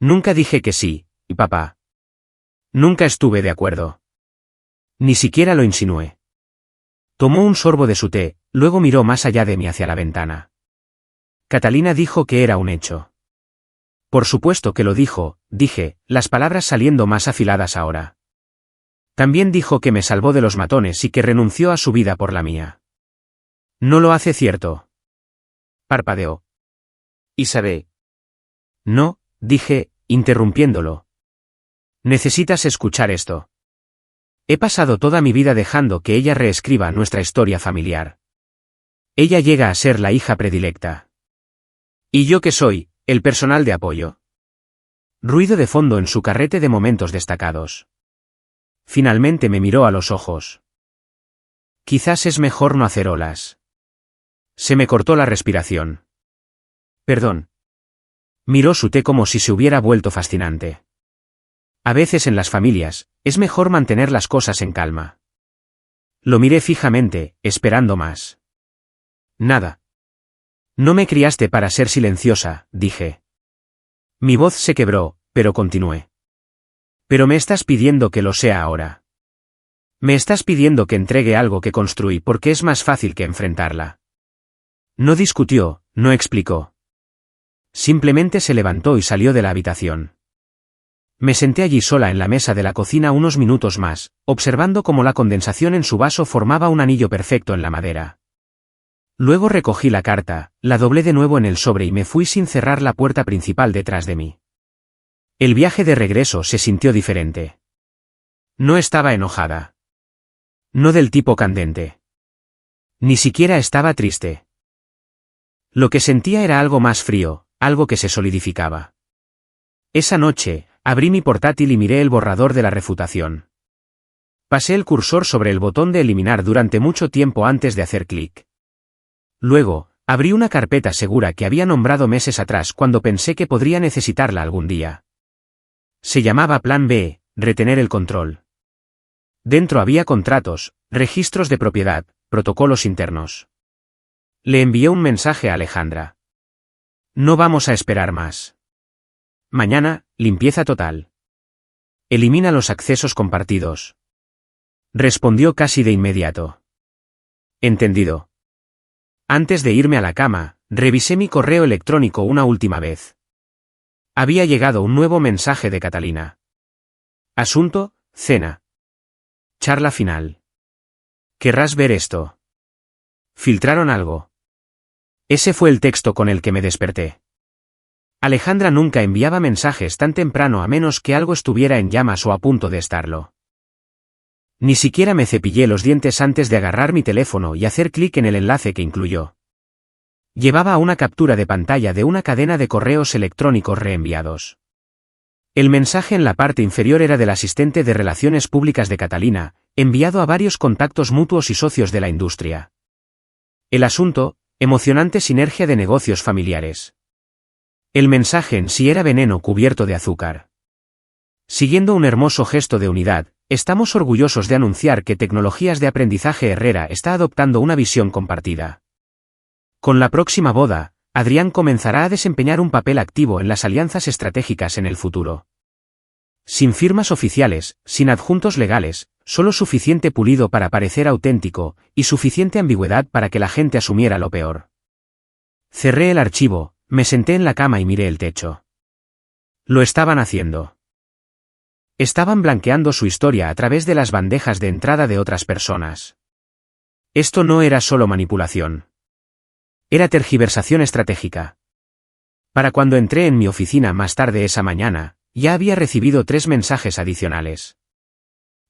Nunca dije que sí, y papá. Nunca estuve de acuerdo. Ni siquiera lo insinué. Tomó un sorbo de su té, luego miró más allá de mí hacia la ventana. Catalina dijo que era un hecho. Por supuesto que lo dijo, dije, las palabras saliendo más afiladas ahora. También dijo que me salvó de los matones y que renunció a su vida por la mía. No lo hace cierto. Parpadeó. Isabel. No, dije, interrumpiéndolo. Necesitas escuchar esto. He pasado toda mi vida dejando que ella reescriba nuestra historia familiar. Ella llega a ser la hija predilecta. ¿Y yo qué soy? El personal de apoyo. Ruido de fondo en su carrete de momentos destacados. Finalmente me miró a los ojos. Quizás es mejor no hacer olas. Se me cortó la respiración. Perdón. Miró su té como si se hubiera vuelto fascinante. A veces en las familias, es mejor mantener las cosas en calma. Lo miré fijamente, esperando más. Nada. No me criaste para ser silenciosa, dije. Mi voz se quebró, pero continué. Pero me estás pidiendo que lo sea ahora. Me estás pidiendo que entregue algo que construí porque es más fácil que enfrentarla. No discutió, no explicó. Simplemente se levantó y salió de la habitación. Me senté allí sola en la mesa de la cocina unos minutos más, observando cómo la condensación en su vaso formaba un anillo perfecto en la madera. Luego recogí la carta, la doblé de nuevo en el sobre y me fui sin cerrar la puerta principal detrás de mí. El viaje de regreso se sintió diferente. No estaba enojada. No del tipo candente. Ni siquiera estaba triste. Lo que sentía era algo más frío, algo que se solidificaba. Esa noche, abrí mi portátil y miré el borrador de la refutación. Pasé el cursor sobre el botón de eliminar durante mucho tiempo antes de hacer clic. Luego, abrí una carpeta segura que había nombrado meses atrás cuando pensé que podría necesitarla algún día. Se llamaba Plan B, retener el control. Dentro había contratos, registros de propiedad, protocolos internos. Le envié un mensaje a Alejandra. No vamos a esperar más. Mañana, limpieza total. Elimina los accesos compartidos. Respondió casi de inmediato. Entendido. Antes de irme a la cama, revisé mi correo electrónico una última vez. Había llegado un nuevo mensaje de Catalina. Asunto, cena. Charla final. ¿Querrás ver esto? ¿Filtraron algo? Ese fue el texto con el que me desperté. Alejandra nunca enviaba mensajes tan temprano a menos que algo estuviera en llamas o a punto de estarlo. Ni siquiera me cepillé los dientes antes de agarrar mi teléfono y hacer clic en el enlace que incluyó. Llevaba una captura de pantalla de una cadena de correos electrónicos reenviados. El mensaje en la parte inferior era del asistente de Relaciones Públicas de Catalina, enviado a varios contactos mutuos y socios de la industria. El asunto, emocionante sinergia de negocios familiares. El mensaje en sí era veneno cubierto de azúcar. Siguiendo un hermoso gesto de unidad, estamos orgullosos de anunciar que Tecnologías de Aprendizaje Herrera está adoptando una visión compartida. Con la próxima boda, Adrián comenzará a desempeñar un papel activo en las alianzas estratégicas en el futuro. Sin firmas oficiales, sin adjuntos legales, solo suficiente pulido para parecer auténtico, y suficiente ambigüedad para que la gente asumiera lo peor. Cerré el archivo, me senté en la cama y miré el techo. Lo estaban haciendo. Estaban blanqueando su historia a través de las bandejas de entrada de otras personas. Esto no era solo manipulación. Era tergiversación estratégica. Para cuando entré en mi oficina más tarde esa mañana, ya había recibido 3 mensajes adicionales.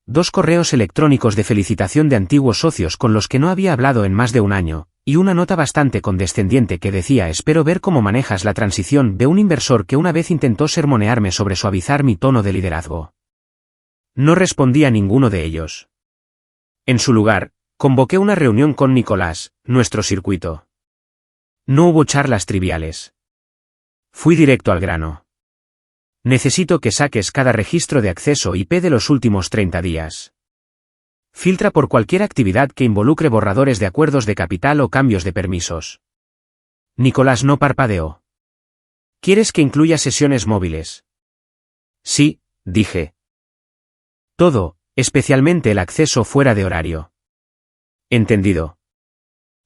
2 correos electrónicos de felicitación de antiguos socios con los que no había hablado en más de un año, y una nota bastante condescendiente que decía: espero ver cómo manejas la transición de un inversor que una vez intentó sermonearme sobre suavizar mi tono de liderazgo. No respondí a ninguno de ellos. En su lugar, convoqué una reunión con Nicolás, nuestro circuito. No hubo charlas triviales. Fui directo al grano. Necesito que saques cada registro de acceso IP de los últimos 30 días. Filtra por cualquier actividad que involucre borradores de acuerdos de capital o cambios de permisos. Nicolás no parpadeó. ¿Quieres que incluya sesiones móviles? Sí, dije. Todo, especialmente el acceso fuera de horario. Entendido.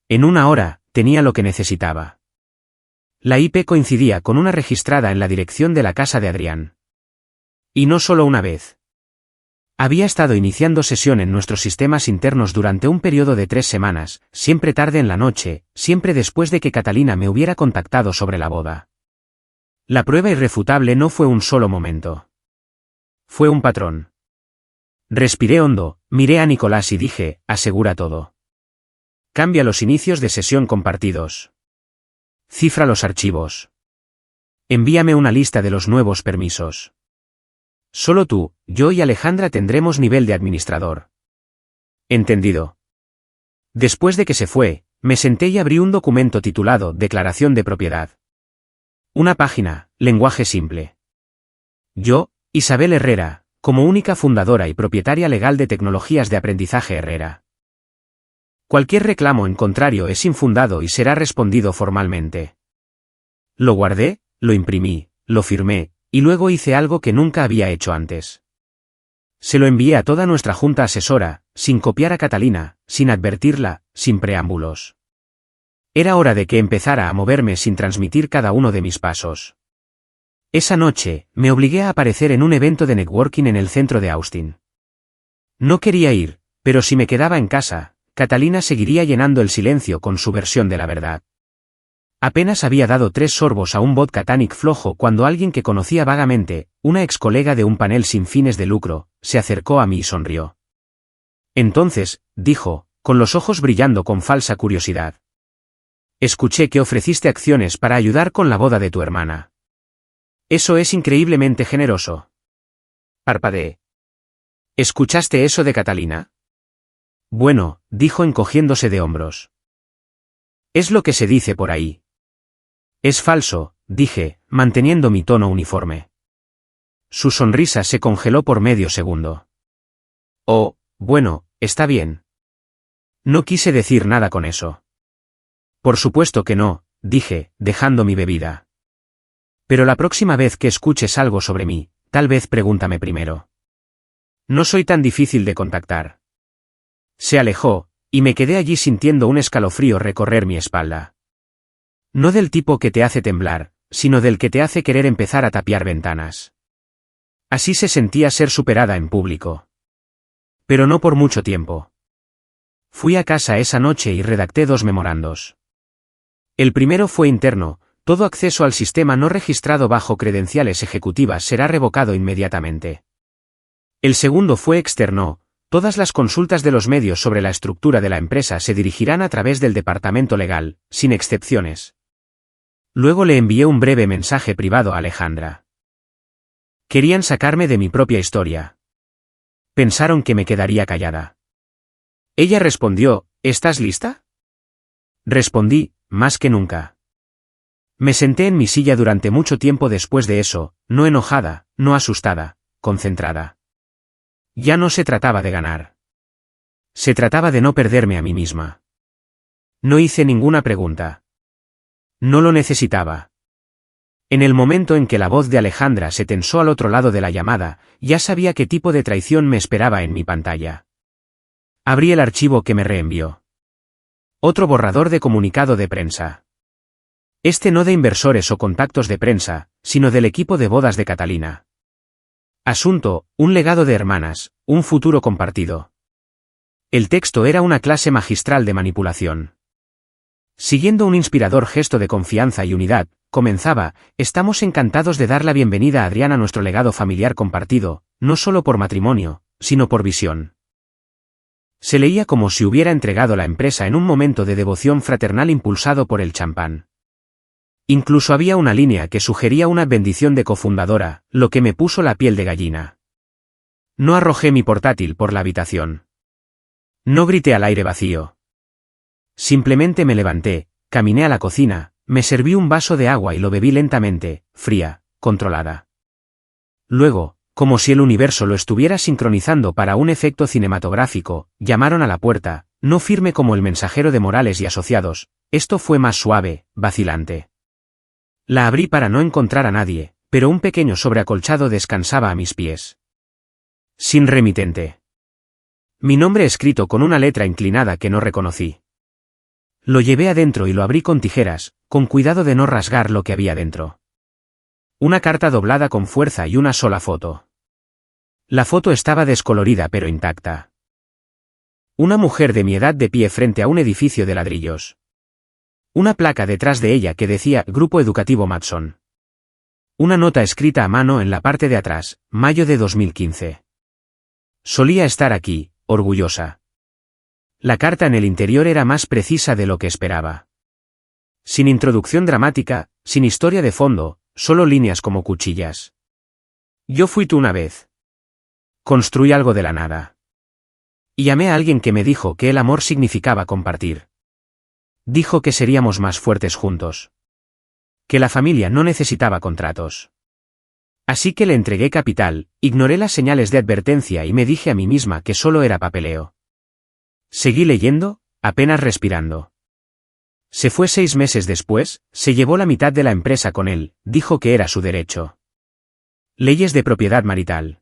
En una hora, tenía lo que necesitaba. La IP coincidía con una registrada en la dirección de la casa de Adrián. Y no solo una vez. Había estado iniciando sesión en nuestros sistemas internos durante un periodo de 3 semanas, siempre tarde en la noche, siempre después de que Catalina me hubiera contactado sobre la boda. La prueba irrefutable no fue un solo momento. Fue un patrón. Respiré hondo, miré a Nicolás y dije, asegura todo. Cambia los inicios de sesión compartidos. Cifra los archivos. Envíame una lista de los nuevos permisos. Solo tú, yo y Alejandra tendremos nivel de administrador. Entendido. Después de que se fue, me senté y abrí un documento titulado Declaración de Propiedad. Una página, lenguaje simple. Yo, Isabel Herrera, como única fundadora y propietaria legal de Tecnologías de Aprendizaje Herrera. Cualquier reclamo en contrario es infundado y será respondido formalmente. Lo guardé, lo imprimí, lo firmé, y luego hice algo que nunca había hecho antes. Se lo envié a toda nuestra junta asesora, sin copiar a Catalina, sin advertirla, sin preámbulos. Era hora de que empezara a moverme sin transmitir cada uno de mis pasos. Esa noche, me obligué a aparecer en un evento de networking en el centro de Austin. No quería ir, pero si me quedaba en casa, Catalina seguiría llenando el silencio con su versión de la verdad. Apenas había dado 3 sorbos a un vodka tonic flojo cuando alguien que conocía vagamente, una ex colega de un panel sin fines de lucro, se acercó a mí y sonrió. Entonces, dijo, con los ojos brillando con falsa curiosidad. Escuché que ofreciste acciones para ayudar con la boda de tu hermana. Eso es increíblemente generoso. Parpadeé. ¿Escuchaste eso de Catalina? Bueno, dijo encogiéndose de hombros. Es lo que se dice por ahí. Es falso, dije, manteniendo mi tono uniforme. Su sonrisa se congeló por medio segundo. Oh, bueno, está bien. No quise decir nada con eso. Por supuesto que no, dije, dejando mi bebida. Pero la próxima vez que escuches algo sobre mí, tal vez pregúntame primero. No soy tan difícil de contactar. Se alejó, y me quedé allí sintiendo un escalofrío recorrer mi espalda. No del tipo que te hace temblar, sino del que te hace querer empezar a tapiar ventanas. Así se sentía ser superada en público. Pero no por mucho tiempo. Fui a casa esa noche y redacté 2 memorandos. El primero fue interno: todo acceso al sistema no registrado bajo credenciales ejecutivas será revocado inmediatamente. El segundo fue externo: todas las consultas de los medios sobre la estructura de la empresa se dirigirán a través del departamento legal, sin excepciones. Luego le envié un breve mensaje privado a Alejandra. Querían sacarme de mi propia historia. Pensaron que me quedaría callada. Ella respondió, ¿estás lista? Respondí, más que nunca. Me senté en mi silla durante mucho tiempo después de eso, no enojada, no asustada, concentrada. Ya no se trataba de ganar. Se trataba de no perderme a mí misma. No hice ninguna pregunta. No lo necesitaba. En el momento en que la voz de Alejandra se tensó al otro lado de la llamada, ya sabía qué tipo de traición me esperaba en mi pantalla. Abrí el archivo que me reenvió. Otro borrador de comunicado de prensa. Este no de inversores o contactos de prensa, sino del equipo de bodas de Catalina. Asunto: un legado de hermanas, un futuro compartido. El texto era una clase magistral de manipulación. Siguiendo un inspirador gesto de confianza y unidad, comenzaba: estamos encantados de dar la bienvenida a Adrián a nuestro legado familiar compartido, no solo por matrimonio, sino por visión. Se leía como si hubiera entregado la empresa en un momento de devoción fraternal impulsado por el champán. Incluso había una línea que sugería una bendición de cofundadora, lo que me puso la piel de gallina. No arrojé mi portátil por la habitación. No grité al aire vacío. Simplemente me levanté, caminé a la cocina, me serví un vaso de agua y lo bebí lentamente, fría, controlada. Luego, como si el universo lo estuviera sincronizando para un efecto cinematográfico, llamaron a la puerta, no firme como el mensajero de Morales y Asociados, esto fue más suave, vacilante. La abrí para no encontrar a nadie, pero un pequeño sobreacolchado descansaba a mis pies. Sin remitente. Mi nombre escrito con una letra inclinada que no reconocí. Lo llevé adentro y lo abrí con tijeras, con cuidado de no rasgar lo que había dentro. Una carta doblada con fuerza y una sola foto. La foto estaba descolorida pero intacta. Una mujer de mi edad de pie frente a un edificio de ladrillos. Una placa detrás de ella que decía Grupo Educativo Matson. Una nota escrita a mano en la parte de atrás, mayo de 2015. Solía estar aquí, orgullosa. La carta en el interior era más precisa de lo que esperaba. Sin introducción dramática, sin historia de fondo, solo líneas como cuchillas. Yo fui tú una vez. Construí algo de la nada. Y llamé a alguien que me dijo que el amor significaba compartir. Dijo que seríamos más fuertes juntos. Que la familia no necesitaba contratos. Así que le entregué capital, ignoré las señales de advertencia y me dije a mí misma que solo era papeleo. Seguí leyendo, apenas respirando. Se fue 6 meses después, se llevó la mitad de la empresa con él, dijo que era su derecho. Leyes de propiedad marital.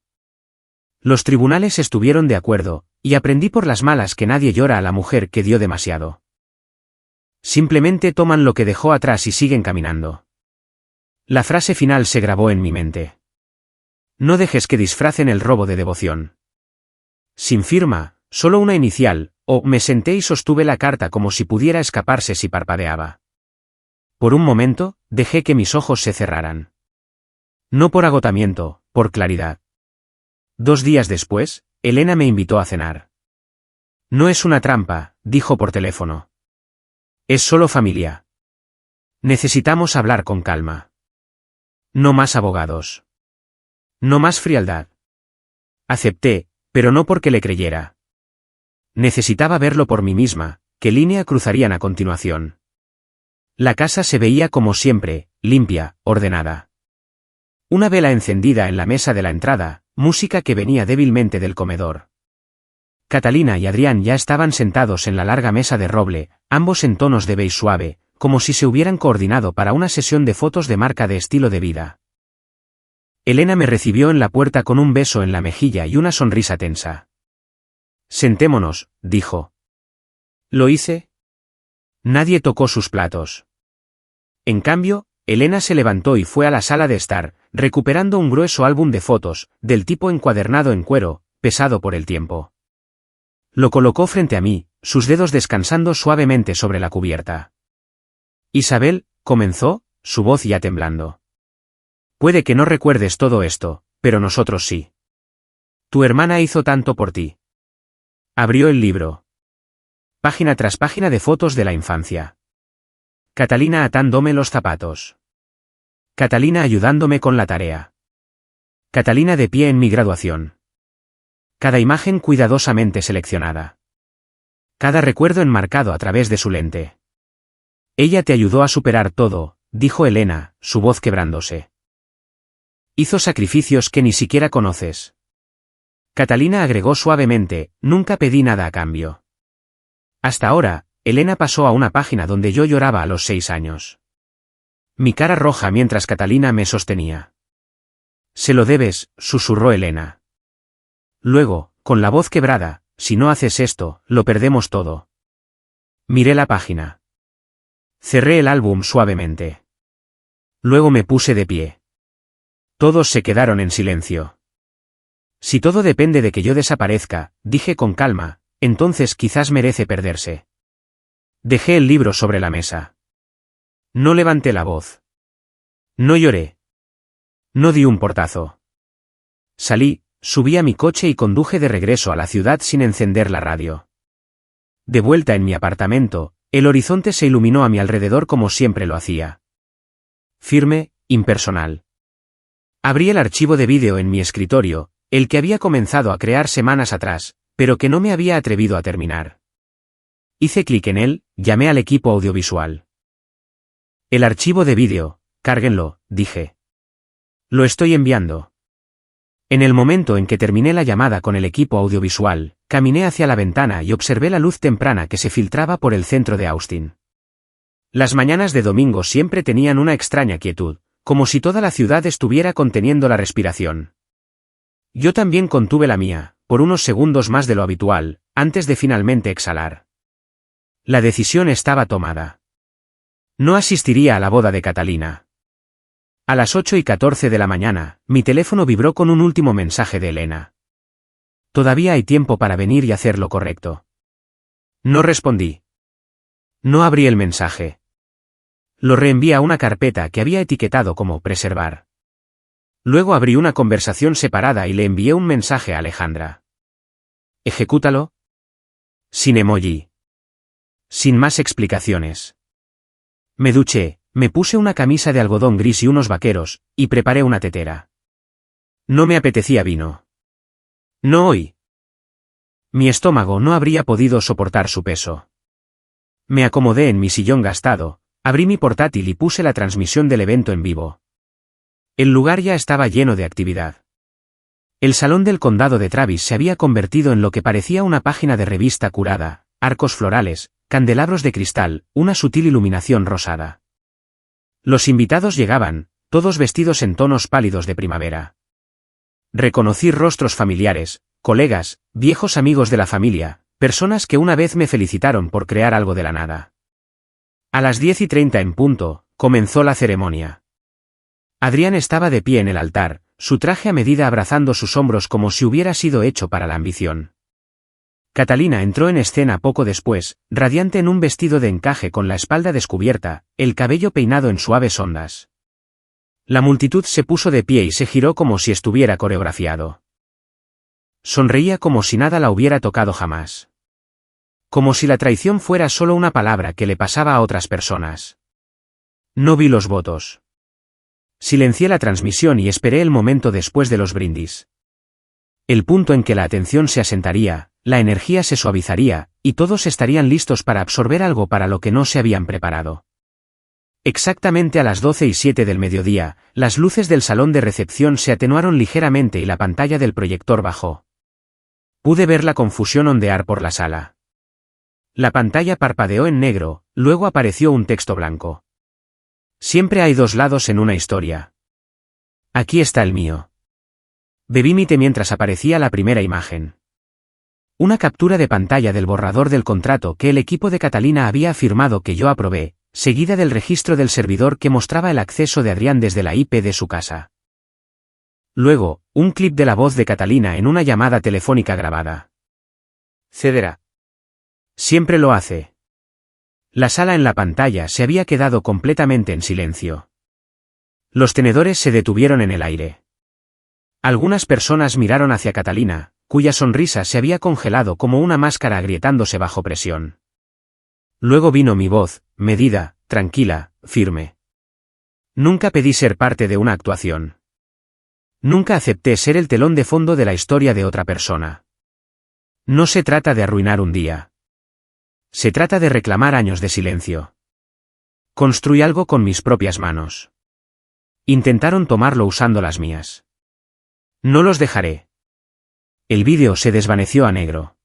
Los tribunales estuvieron de acuerdo, y aprendí por las malas que nadie llora a la mujer que dio demasiado. Simplemente toman lo que dejó atrás y siguen caminando. La frase final se grabó en mi mente. No dejes que disfracen el robo de devoción. Sin firma, solo una inicial, me senté y sostuve la carta como si pudiera escaparse si parpadeaba. Por un momento, dejé que mis ojos se cerraran. No por agotamiento, por claridad. 2 días después, Elena me invitó a cenar. No es una trampa, dijo por teléfono. Es solo familia. Necesitamos hablar con calma. No más abogados. No más frialdad. Acepté, pero no porque le creyera. Necesitaba verlo por mí misma, qué línea cruzarían a continuación. La casa se veía como siempre, limpia, ordenada. Una vela encendida en la mesa de la entrada, música que venía débilmente del comedor. Catalina y Adrián ya estaban sentados en la larga mesa de roble, ambos en tonos de beige suave, como si se hubieran coordinado para una sesión de fotos de marca de estilo de vida. Elena me recibió en la puerta con un beso en la mejilla y una sonrisa tensa. Sentémonos, dijo. ¿Lo hice? Nadie tocó sus platos. En cambio, Elena se levantó y fue a la sala de estar, recuperando un grueso álbum de fotos, del tipo encuadernado en cuero, pesado por el tiempo. Lo colocó frente a mí, sus dedos descansando suavemente sobre la cubierta. Isabel, comenzó, su voz ya temblando. Puede que no recuerdes todo esto, pero nosotros sí. Tu hermana hizo tanto por ti. Abrió el libro. Página tras página de fotos de la infancia. Catalina atándome los zapatos. Catalina ayudándome con la tarea. Catalina de pie en mi graduación. Cada imagen cuidadosamente seleccionada. Cada recuerdo enmarcado a través de su lente. Ella te ayudó a superar todo, dijo Elena, su voz quebrándose. Hizo sacrificios que ni siquiera conoces. Catalina agregó suavemente, nunca pedí nada a cambio. Hasta ahora, Elena pasó a una página donde yo lloraba a los 6 años. Mi cara roja mientras Catalina me sostenía. Se lo debes, susurró Elena. Luego, con la voz quebrada, si no haces esto, lo perdemos todo. Miré la página. Cerré el álbum suavemente. Luego me puse de pie. Todos se quedaron en silencio. Si todo depende de que yo desaparezca, dije con calma, entonces quizás merece perderse. Dejé el libro sobre la mesa. No levanté la voz. No lloré. No di un portazo. Salí, subí a mi coche y conduje de regreso a la ciudad sin encender la radio. De vuelta en mi apartamento, el horizonte se iluminó a mi alrededor como siempre lo hacía. Firme, impersonal. Abrí el archivo de vídeo en mi escritorio, el que había comenzado a crear semanas atrás, pero que no me había atrevido a terminar. Hice clic en él, llamé al equipo audiovisual. El archivo de vídeo, cárguenlo, dije. Lo estoy enviando. En el momento en que terminé la llamada con el equipo audiovisual, caminé hacia la ventana y observé la luz temprana que se filtraba por el centro de Austin. Las mañanas de domingo siempre tenían una extraña quietud, como si toda la ciudad estuviera conteniendo la respiración. Yo también contuve la mía, por unos segundos más de lo habitual, antes de finalmente exhalar. La decisión estaba tomada. No asistiría a la boda de Catalina. A las 8:14 de la mañana, mi teléfono vibró con un último mensaje de Elena. Todavía hay tiempo para venir y hacer lo correcto. No respondí. No abrí el mensaje. Lo reenvié a una carpeta que había etiquetado como preservar. Luego abrí una conversación separada y le envié un mensaje a Alejandra. Ejecútalo. Sin emoji. Sin más explicaciones. Me duché, me puse una camisa de algodón gris y unos vaqueros, y preparé una tetera. No me apetecía vino. No hoy. Mi estómago no habría podido soportar su peso. Me acomodé en mi sillón gastado, abrí mi portátil y puse la transmisión del evento en vivo. El lugar ya estaba lleno de actividad. El salón del condado de Travis se había convertido en lo que parecía una página de revista curada, arcos florales, candelabros de cristal, una sutil iluminación rosada. Los invitados llegaban, todos vestidos en tonos pálidos de primavera. Reconocí rostros familiares, colegas, viejos amigos de la familia, personas que una vez me felicitaron por crear algo de la nada. A las 10:30 en punto, comenzó la ceremonia. Adrián estaba de pie en el altar, su traje a medida abrazando sus hombros como si hubiera sido hecho para la ambición. Catalina entró en escena poco después, radiante en un vestido de encaje con la espalda descubierta, el cabello peinado en suaves ondas. La multitud se puso de pie y se giró como si estuviera coreografiado. Sonreía como si nada la hubiera tocado jamás. Como si la traición fuera solo una palabra que le pasaba a otras personas. No vi los votos. Silencié la transmisión y esperé el momento después de los brindis. El punto en que la atención se asentaría, la energía se suavizaría, y todos estarían listos para absorber algo para lo que no se habían preparado. Exactamente a las 12:07 del mediodía, las luces del salón de recepción se atenuaron ligeramente y la pantalla del proyector bajó. Pude ver la confusión ondear por la sala. La pantalla parpadeó en negro, luego apareció un texto blanco. Siempre hay dos lados en una historia. Aquí está el mío. Bebí mi té mientras aparecía la primera imagen. Una captura de pantalla del borrador del contrato que el equipo de Catalina había afirmado que yo aprobé, seguida del registro del servidor que mostraba el acceso de Adrián desde la IP de su casa. Luego, un clip de la voz de Catalina en una llamada telefónica grabada. Cederá. Siempre lo hace. La sala en la pantalla se había quedado completamente en silencio. Los tenedores se detuvieron en el aire. Algunas personas miraron hacia Catalina, cuya sonrisa se había congelado como una máscara agrietándose bajo presión. Luego vino mi voz, medida, tranquila, firme. Nunca pedí ser parte de una actuación. Nunca acepté ser el telón de fondo de la historia de otra persona. No se trata de arruinar un día. Se trata de reclamar años de silencio. Construí algo con mis propias manos. Intentaron tomarlo usando las mías. No los dejaré. El vídeo se desvaneció a negro.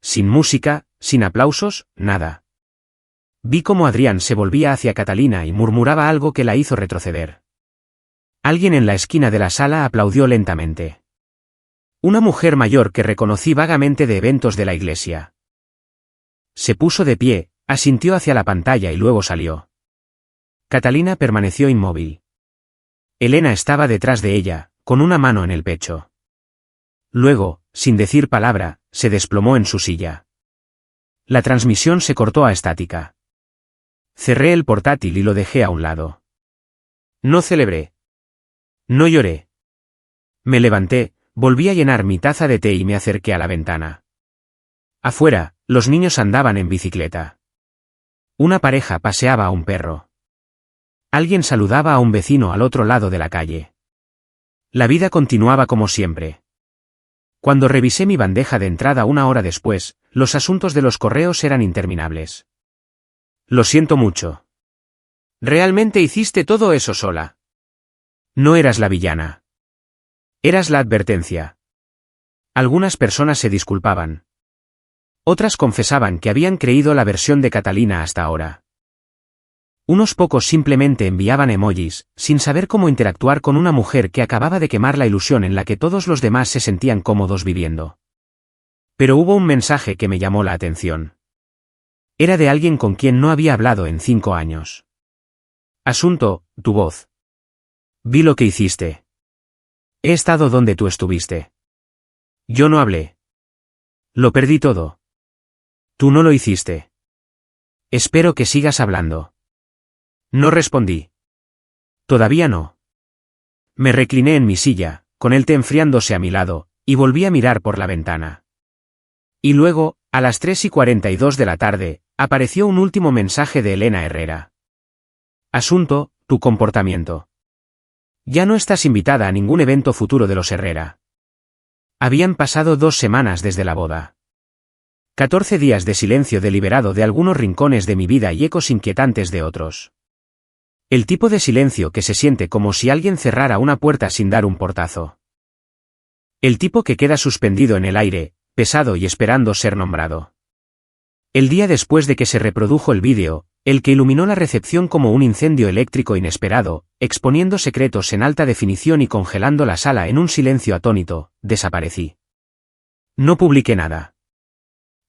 Sin música, sin aplausos, nada. Vi cómo Adrián se volvía hacia Catalina y murmuraba algo que la hizo retroceder. Alguien en la esquina de la sala aplaudió lentamente. Una mujer mayor que reconocí vagamente de eventos de la iglesia. Se puso de pie, asintió hacia la pantalla y luego salió. Catalina permaneció inmóvil. Elena estaba detrás de ella, con una mano en el pecho. Luego, sin decir palabra, se desplomó en su silla. La transmisión se cortó a estática. Cerré el portátil y lo dejé a un lado. No celebré. No lloré. Me levanté, volví a llenar mi taza de té y me acerqué a la ventana. Afuera, los niños andaban en bicicleta. Una pareja paseaba a un perro. Alguien saludaba a un vecino al otro lado de la calle. La vida continuaba como siempre. Cuando revisé mi bandeja de entrada una hora después, los asuntos de los correos eran interminables. Lo siento mucho. ¿Realmente hiciste todo eso sola? No eras la villana. Eras la advertencia. Algunas personas se disculpaban. Otras confesaban que habían creído la versión de Catalina hasta ahora. Unos pocos simplemente enviaban emojis, sin saber cómo interactuar con una mujer que acababa de quemar la ilusión en la que todos los demás se sentían cómodos viviendo. Pero hubo un mensaje que me llamó la atención. Era de alguien con quien no había hablado en 5 años. Asunto, tu voz. Vi lo que hiciste. He estado donde tú estuviste. Yo no hablé. Lo perdí todo. Tú no lo hiciste. Espero que sigas hablando. No respondí. Todavía no. Me recliné en mi silla, con el té enfriándose a mi lado, y volví a mirar por la ventana. Y luego, a las 3:42 de la tarde, apareció un último mensaje de Elena Herrera. Asunto, tu comportamiento. Ya no estás invitada a ningún evento futuro de los Herrera. Habían pasado 2 semanas desde la boda. 14 días de silencio deliberado de algunos rincones de mi vida y ecos inquietantes de otros. El tipo de silencio que se siente como si alguien cerrara una puerta sin dar un portazo. El tipo que queda suspendido en el aire, pesado y esperando ser nombrado. El día después de que se reprodujo el vídeo, el que iluminó la recepción como un incendio eléctrico inesperado, exponiendo secretos en alta definición y congelando la sala en un silencio atónito, desaparecí. No publiqué nada.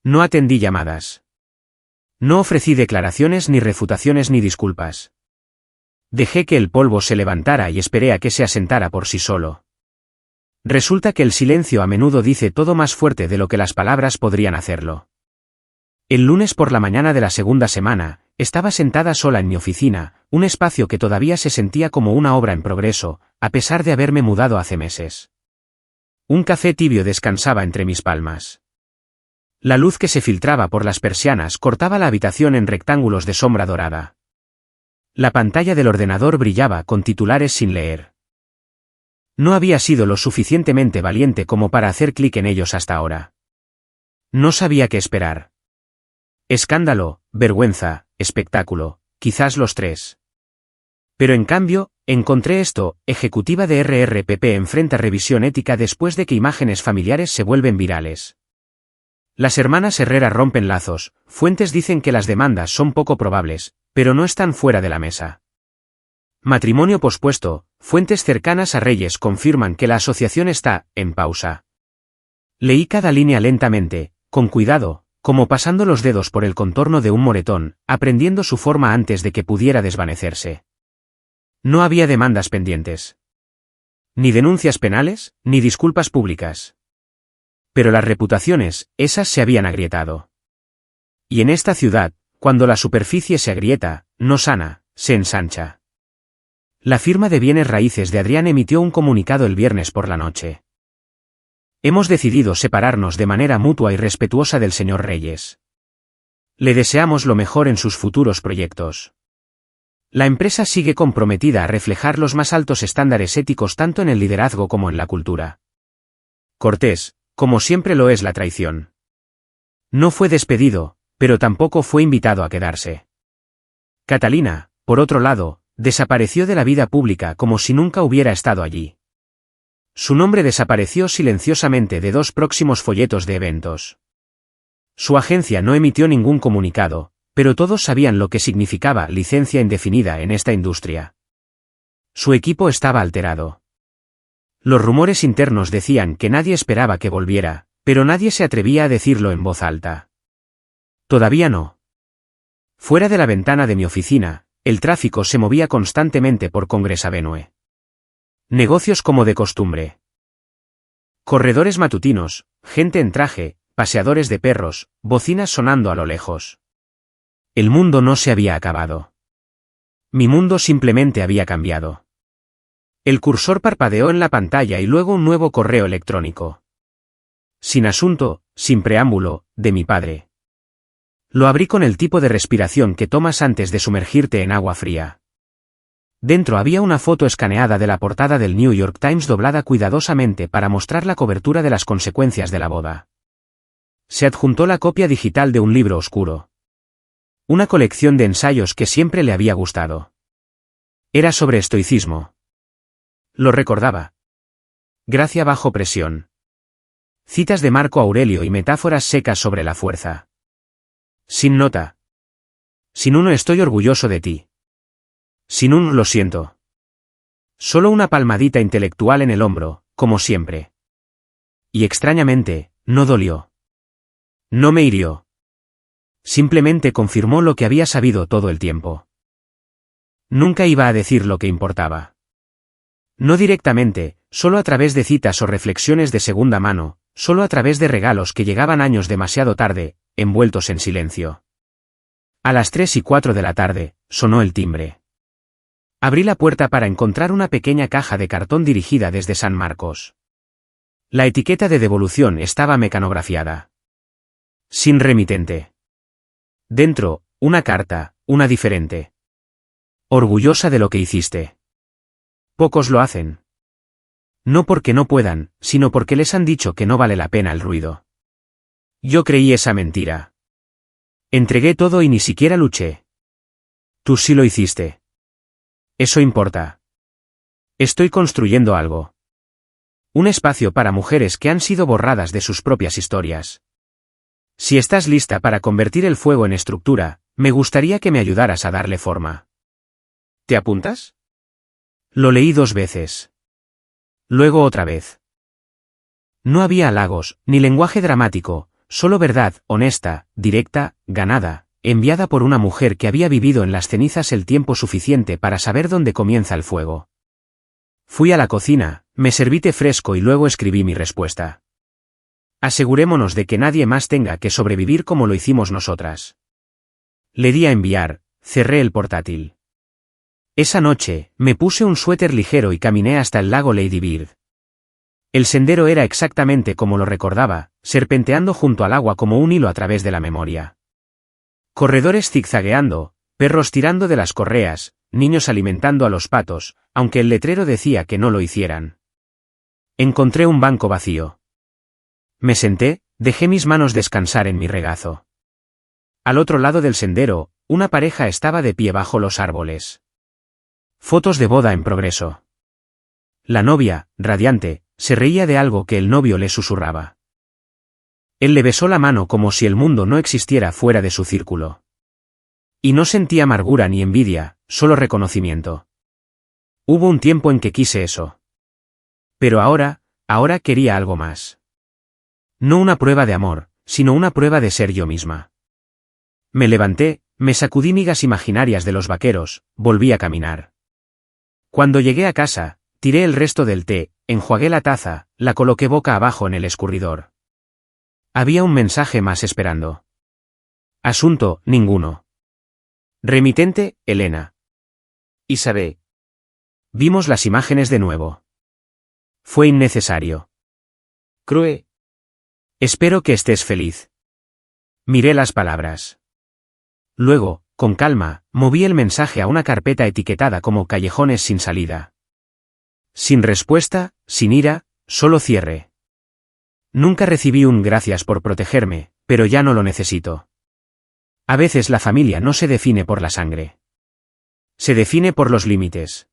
No atendí llamadas. No ofrecí declaraciones ni refutaciones ni disculpas. Dejé que el polvo se levantara y esperé a que se asentara por sí solo. Resulta que el silencio a menudo dice todo más fuerte de lo que las palabras podrían hacerlo. El lunes por la mañana de la segunda semana, estaba sentada sola en mi oficina, un espacio que todavía se sentía como una obra en progreso, a pesar de haberme mudado hace meses. Un café tibio descansaba entre mis palmas. La luz que se filtraba por las persianas cortaba la habitación en rectángulos de sombra dorada. La pantalla del ordenador brillaba con titulares sin leer. No había sido lo suficientemente valiente como para hacer clic en ellos hasta ahora. No sabía qué esperar. Escándalo, vergüenza, espectáculo, quizás los tres. Pero en cambio, encontré esto: ejecutiva de RRPP enfrenta revisión ética después de que imágenes familiares se vuelven virales. Las hermanas Herrera rompen lazos, fuentes dicen que las demandas son poco probables, pero no están fuera de la mesa. Matrimonio pospuesto, fuentes cercanas a Reyes confirman que la asociación está en pausa. Leí cada línea lentamente, con cuidado, como pasando los dedos por el contorno de un moretón, aprendiendo su forma antes de que pudiera desvanecerse. No había demandas pendientes. Ni denuncias penales, ni disculpas públicas. Pero las reputaciones, esas se habían agrietado. Y en esta ciudad, cuando la superficie se agrieta, no sana, se ensancha. La firma de bienes raíces de Adrián emitió un comunicado el viernes por la noche. Hemos decidido separarnos de manera mutua y respetuosa del señor Reyes. Le deseamos lo mejor en sus futuros proyectos. La empresa sigue comprometida a reflejar los más altos estándares éticos tanto en el liderazgo como en la cultura. Cortés, como siempre lo es la traición. No fue despedido, pero tampoco fue invitado a quedarse. Catalina, por otro lado, desapareció de la vida pública como si nunca hubiera estado allí. Su nombre desapareció silenciosamente de 2 próximos folletos de eventos. Su agencia no emitió ningún comunicado, pero todos sabían lo que significaba licencia indefinida en esta industria. Su equipo estaba alterado. Los rumores internos decían que nadie esperaba que volviera, pero nadie se atrevía a decirlo en voz alta. Todavía no. Fuera de la ventana de mi oficina, el tráfico se movía constantemente por Congress Avenue. Negocios como de costumbre. Corredores matutinos, gente en traje, paseadores de perros, bocinas sonando a lo lejos. El mundo no se había acabado. Mi mundo simplemente había cambiado. El cursor parpadeó en la pantalla y luego un nuevo correo electrónico. Sin asunto, sin preámbulo, de mi padre. Lo abrí con el tipo de respiración que tomas antes de sumergirte en agua fría. Dentro había una foto escaneada de la portada del New York Times doblada cuidadosamente para mostrar la cobertura de las consecuencias de la boda. Se adjuntó la copia digital de un libro oscuro. Una colección de ensayos que siempre le había gustado. Era sobre estoicismo. Lo recordaba. Gracia bajo presión. Citas de Marco Aurelio y metáforas secas sobre la fuerza. Sin nota. Sin uno estoy orgulloso de ti. Sin un lo siento. Solo una palmadita intelectual en el hombro, como siempre. Y extrañamente, no dolió. No me hirió. Simplemente confirmó lo que había sabido todo el tiempo. Nunca iba a decir lo que importaba. No directamente, solo a través de citas o reflexiones de segunda mano, solo a través de regalos que llegaban años demasiado tarde, envueltos en silencio. A las 3:04 de la tarde, sonó el timbre. Abrí la puerta para encontrar una pequeña caja de cartón dirigida desde San Marcos. La etiqueta de devolución estaba mecanografiada. Sin remitente. Dentro, una carta, una diferente. Orgullosa de lo que hiciste. Pocos lo hacen. No porque no puedan, sino porque les han dicho que no vale la pena el ruido. Yo creí esa mentira. Entregué todo y ni siquiera luché. Tú sí lo hiciste. Eso importa. Estoy construyendo algo. Un espacio para mujeres que han sido borradas de sus propias historias. Si estás lista para convertir el fuego en estructura, me gustaría que me ayudaras a darle forma. ¿Te apuntas? Lo leí 2 veces. Luego otra vez. No había halagos, ni lenguaje dramático, solo verdad, honesta, directa, ganada, enviada por una mujer que había vivido en las cenizas el tiempo suficiente para saber dónde comienza el fuego. Fui a la cocina, me serví té fresco y luego escribí mi respuesta. Asegurémonos de que nadie más tenga que sobrevivir como lo hicimos nosotras. Le di a enviar, cerré el portátil. Esa noche, me puse un suéter ligero y caminé hasta el lago Lady Bird. El sendero era exactamente como lo recordaba, serpenteando junto al agua como un hilo a través de la memoria. Corredores zigzagueando, perros tirando de las correas, niños alimentando a los patos, aunque el letrero decía que no lo hicieran. Encontré un banco vacío. Me senté, dejé mis manos descansar en mi regazo. Al otro lado del sendero, una pareja estaba de pie bajo los árboles. Fotos de boda en progreso. La novia, radiante, se reía de algo que el novio le susurraba. Él le besó la mano como si el mundo no existiera fuera de su círculo. Y no sentí amargura ni envidia, solo reconocimiento. Hubo un tiempo en que quise eso. Pero ahora quería algo más. No una prueba de amor, sino una prueba de ser yo misma. Me levanté, me sacudí migas imaginarias de los vaqueros, volví a caminar. Cuando llegué a casa, tiré el resto del té, enjuagué la taza, la coloqué boca abajo en el escurridor. Había un mensaje más esperando. Asunto, ninguno. Remitente, Elena. Isabel. Vimos las imágenes de nuevo. Fue innecesario. Crue. Espero que estés feliz. Miré las palabras. Luego, con calma, moví el mensaje a una carpeta etiquetada como callejones sin salida. Sin respuesta, sin ira, solo cierre. Nunca recibí un gracias por protegerme, pero ya no lo necesito. A veces la familia no se define por la sangre. Se define por los límites.